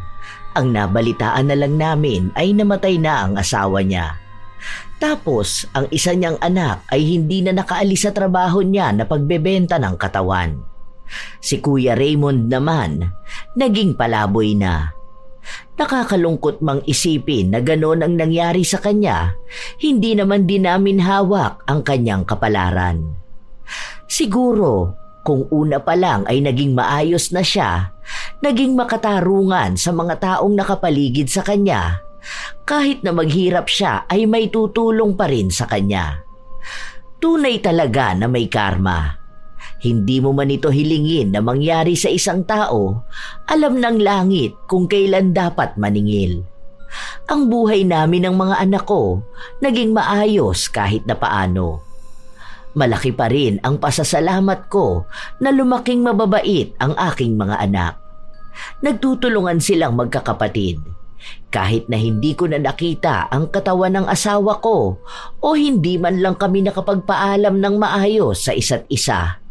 Speaker 2: ang nabalitaan na lang namin ay namatay na ang asawa niya. Tapos ang isa niyang anak ay hindi na nakaalis sa trabaho niya na pagbebenta ng katawan. Si Kuya Raymond naman, naging palaboy na. Nakakalungkot mang isipin na gano'n ang nangyari sa kanya, hindi naman din namin hawak ang kanyang kapalaran. Siguro, kung una pa lang ay naging maayos na siya, naging makatarungan sa mga taong nakapaligid sa kanya, kahit na maghirap siya ay may tutulong pa rin sa kanya. Tunay talaga na may karma. Hindi mo man ito hilingin na mangyari sa isang tao, alam ng langit kung kailan dapat maningil. Ang buhay namin ng mga anak ko naging maayos kahit na paano. Malaki pa rin ang pasasalamat ko na lumaking mababait ang aking mga anak. Nagtutulungan silang magkakapatid. Kahit na hindi ko na nakita ang katawan ng asawa ko o hindi man lang kami nakapagpaalam ng maayos sa isa't isa,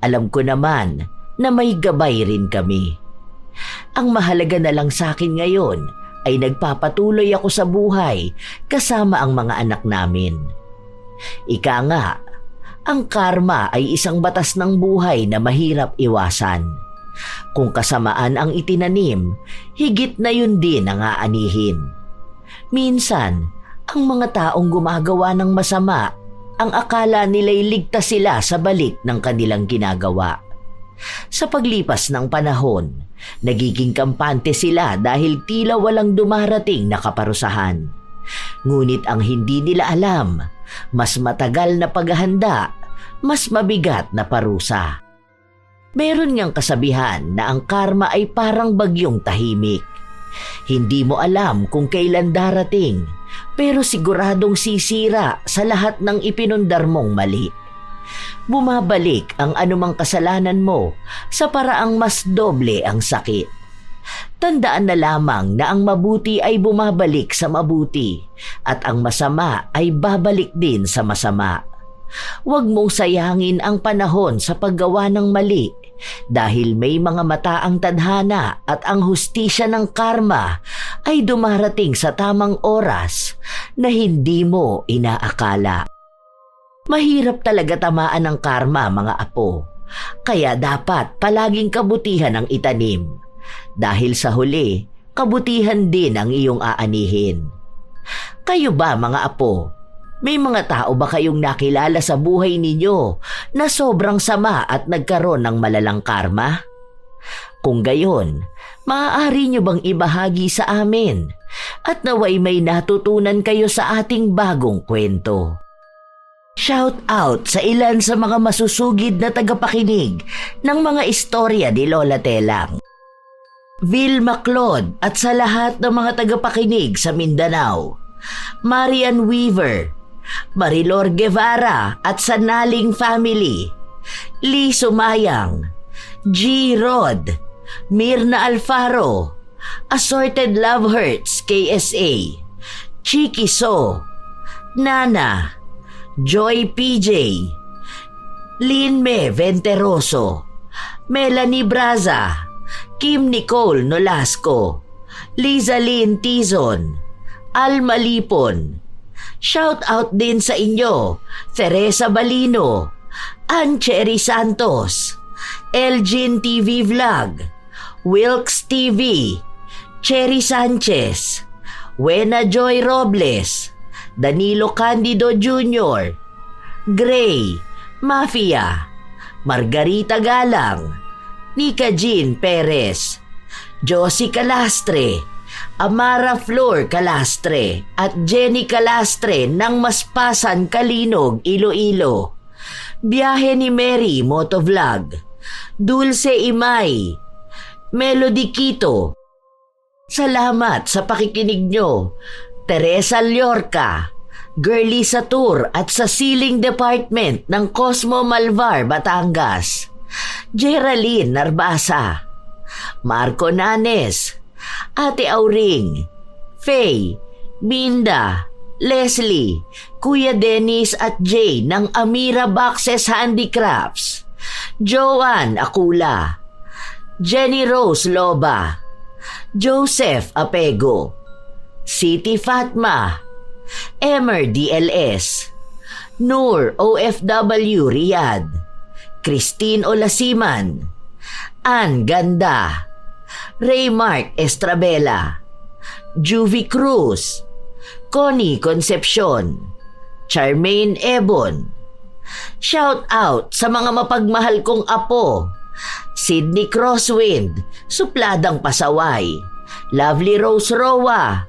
Speaker 2: alam ko naman na may gabay rin kami. Ang mahalaga na lang sa akin ngayon ay nagpapatuloy ako sa buhay kasama ang mga anak namin. Ika nga, ang karma ay isang batas ng buhay na mahirap iwasan. Kung kasamaan ang itinanim, higit na yun din ang aanihin. Minsan, ang mga taong gumagawa ng masama, ang akala nila'y ligtas sila sa balik ng kanilang ginagawa. Sa paglipas ng panahon, nagiging kampante sila dahil tila walang dumarating na kaparusahan. Ngunit ang hindi nila alam, mas matagal na paghahanda, mas mabigat na parusa. Meron ngang kasabihan na ang karma ay parang bagyong tahimik. Hindi mo alam kung kailan darating, pero siguradong sisira sa lahat ng ipinundar mong mali. Bumabalik ang anumang kasalanan mo sa paraang mas doble ang sakit. Tandaan na lamang na ang mabuti ay bumabalik sa mabuti at ang masama ay babalik din sa masama. Huwag mong sayangin ang panahon sa paggawa ng mali dahil may mga mataang tadhana at ang hustisya ng karma ay dumarating sa tamang oras na hindi mo inaakala. Mahirap talaga tamaan ng karma, mga apo. Kaya dapat palaging kabutihan ang itanim. Dahil sa huli, kabutihan din ang iyong aanihin. Kayo ba, mga apo? May mga tao ba kayong nakilala sa buhay ninyo na sobrang sama at nagkaroon ng malalang karma? Kung gayon, maaari nyo bang ibahagi sa amin at naway may natutunan kayo sa ating bagong kwento? Shout out sa ilan sa mga masusugid na tagapakinig ng mga istorya ni Lola Telang. Vilma Claude at sa lahat ng mga tagapakinig sa Mindanao. Marian Weaver, Marilor Guevara at Sanaling Family, Lee Sumayang, G. Rod, Mirna Alfaro, Assorted Love Hurts KSA, Chiki So, Nana, Joy PJ, Linme Venteroso, Melanie Braza, Kim Nicole Nolasco, Liza Lynn Tizon, Alma Lipon. Shout out din sa inyo, Teresa Balino, Ann Cherry Santos, Elgin TV Vlog, Wilkes TV, Cherry Sanchez, Wena Joy Robles, Danilo Candido Jr., Gray, Mafia, Margarita Galang, Nika Jean Perez, Josie Calastre, Amara Flor Calastre at Jenny Calastre ng Maspasan, Kalinog, Iloilo. Biyahe ni Mary Motovlog, Dulce Imay, Melody Quito. Salamat sa pakikinig nyo, Teresa Llorca, Girlie Satur at sa Ceiling Department ng Cosmo Malvar, Batangas. Geraldine Narbasa, Marco Nanes, Ate Auring, Faye, Binda, Leslie, Kuya Dennis at Jay ng Amira Boxes Handicrafts, Joanne Akula, Jenny Rose Loba, Joseph Apego, Siti Fatma, Emer DLS, Noor OFW Riyadh, Christine Olasiman, Ann Ganda, Raymark Estrabela, Juvie Cruz, Connie Concepcion, Charmaine Ebon. Shout out sa mga mapagmahal kong apo, Sydney Crosswind, Supladang Pasaway, Lovely Rose Roa,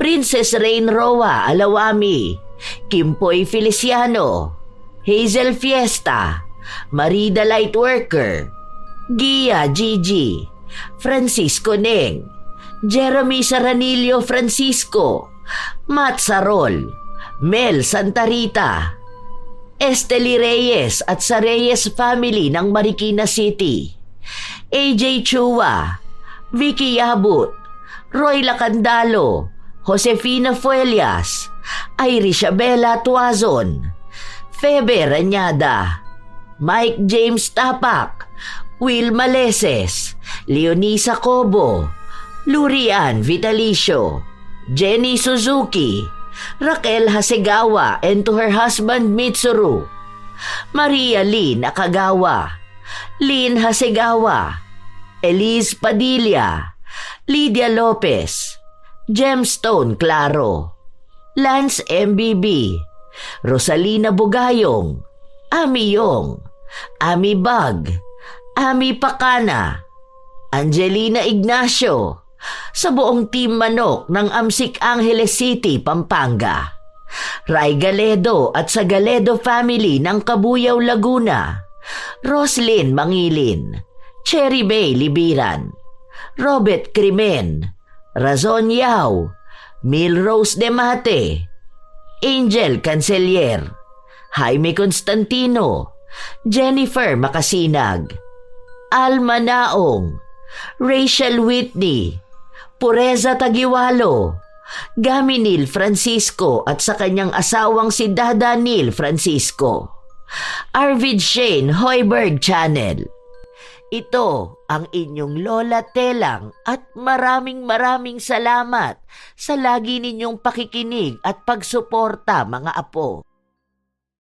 Speaker 2: Princess Rain Roa Alawami, Kimpoy Feliciano, Hazel Fiesta, Marida Lightworker, Gia Gigi, Francisco Neng, Jeremy Saranillo Francisco, Matt Sarol, Mel Santarita, Esteli Reyes at sa Reyes family ng Marikina City, AJ Chua, Vicky Yabut, Roy Lacandalo, Josefina Fuelias, Irisabela Tuazon, Febe Ranyada, Mike James Tapak, Will Maleses, Leonisa Cobo, Lurian Vitalicio, Jenny Suzuki, Raquel Hasegawa and to her husband Mitsuru, Maria Lee Nakagawa, Lynn Hasegawa, Elise Padilla, Lydia Lopez, Gemstone Claro, Lance MBB, Rosalina Bugayong, Ami Yong, Ami Bag, Ami Pakana, Angelina Ignacio, sa buong Team Manok ng Amsik Angeles City, Pampanga, Ray Galedo at sa Galedo family ng Kabuyaw, Laguna, Roslyn Mangilin, Cherry Bay Libiran, Robert Crimen, Razon Yao, Milrose Demate, Angel Cancelier, Jaime Constantino, Jennifer Makasinag, Alma Naong, Rachel Whitney, Pureza Tagiwalo, Gaminil Francisco at sa kanyang asawang si Dada Neil Francisco, Arvid Shane Hoiberg Channel. Ito ang inyong Lola Telang at maraming salamat sa lagi ninyong pakikinig at pagsuporta, mga apo.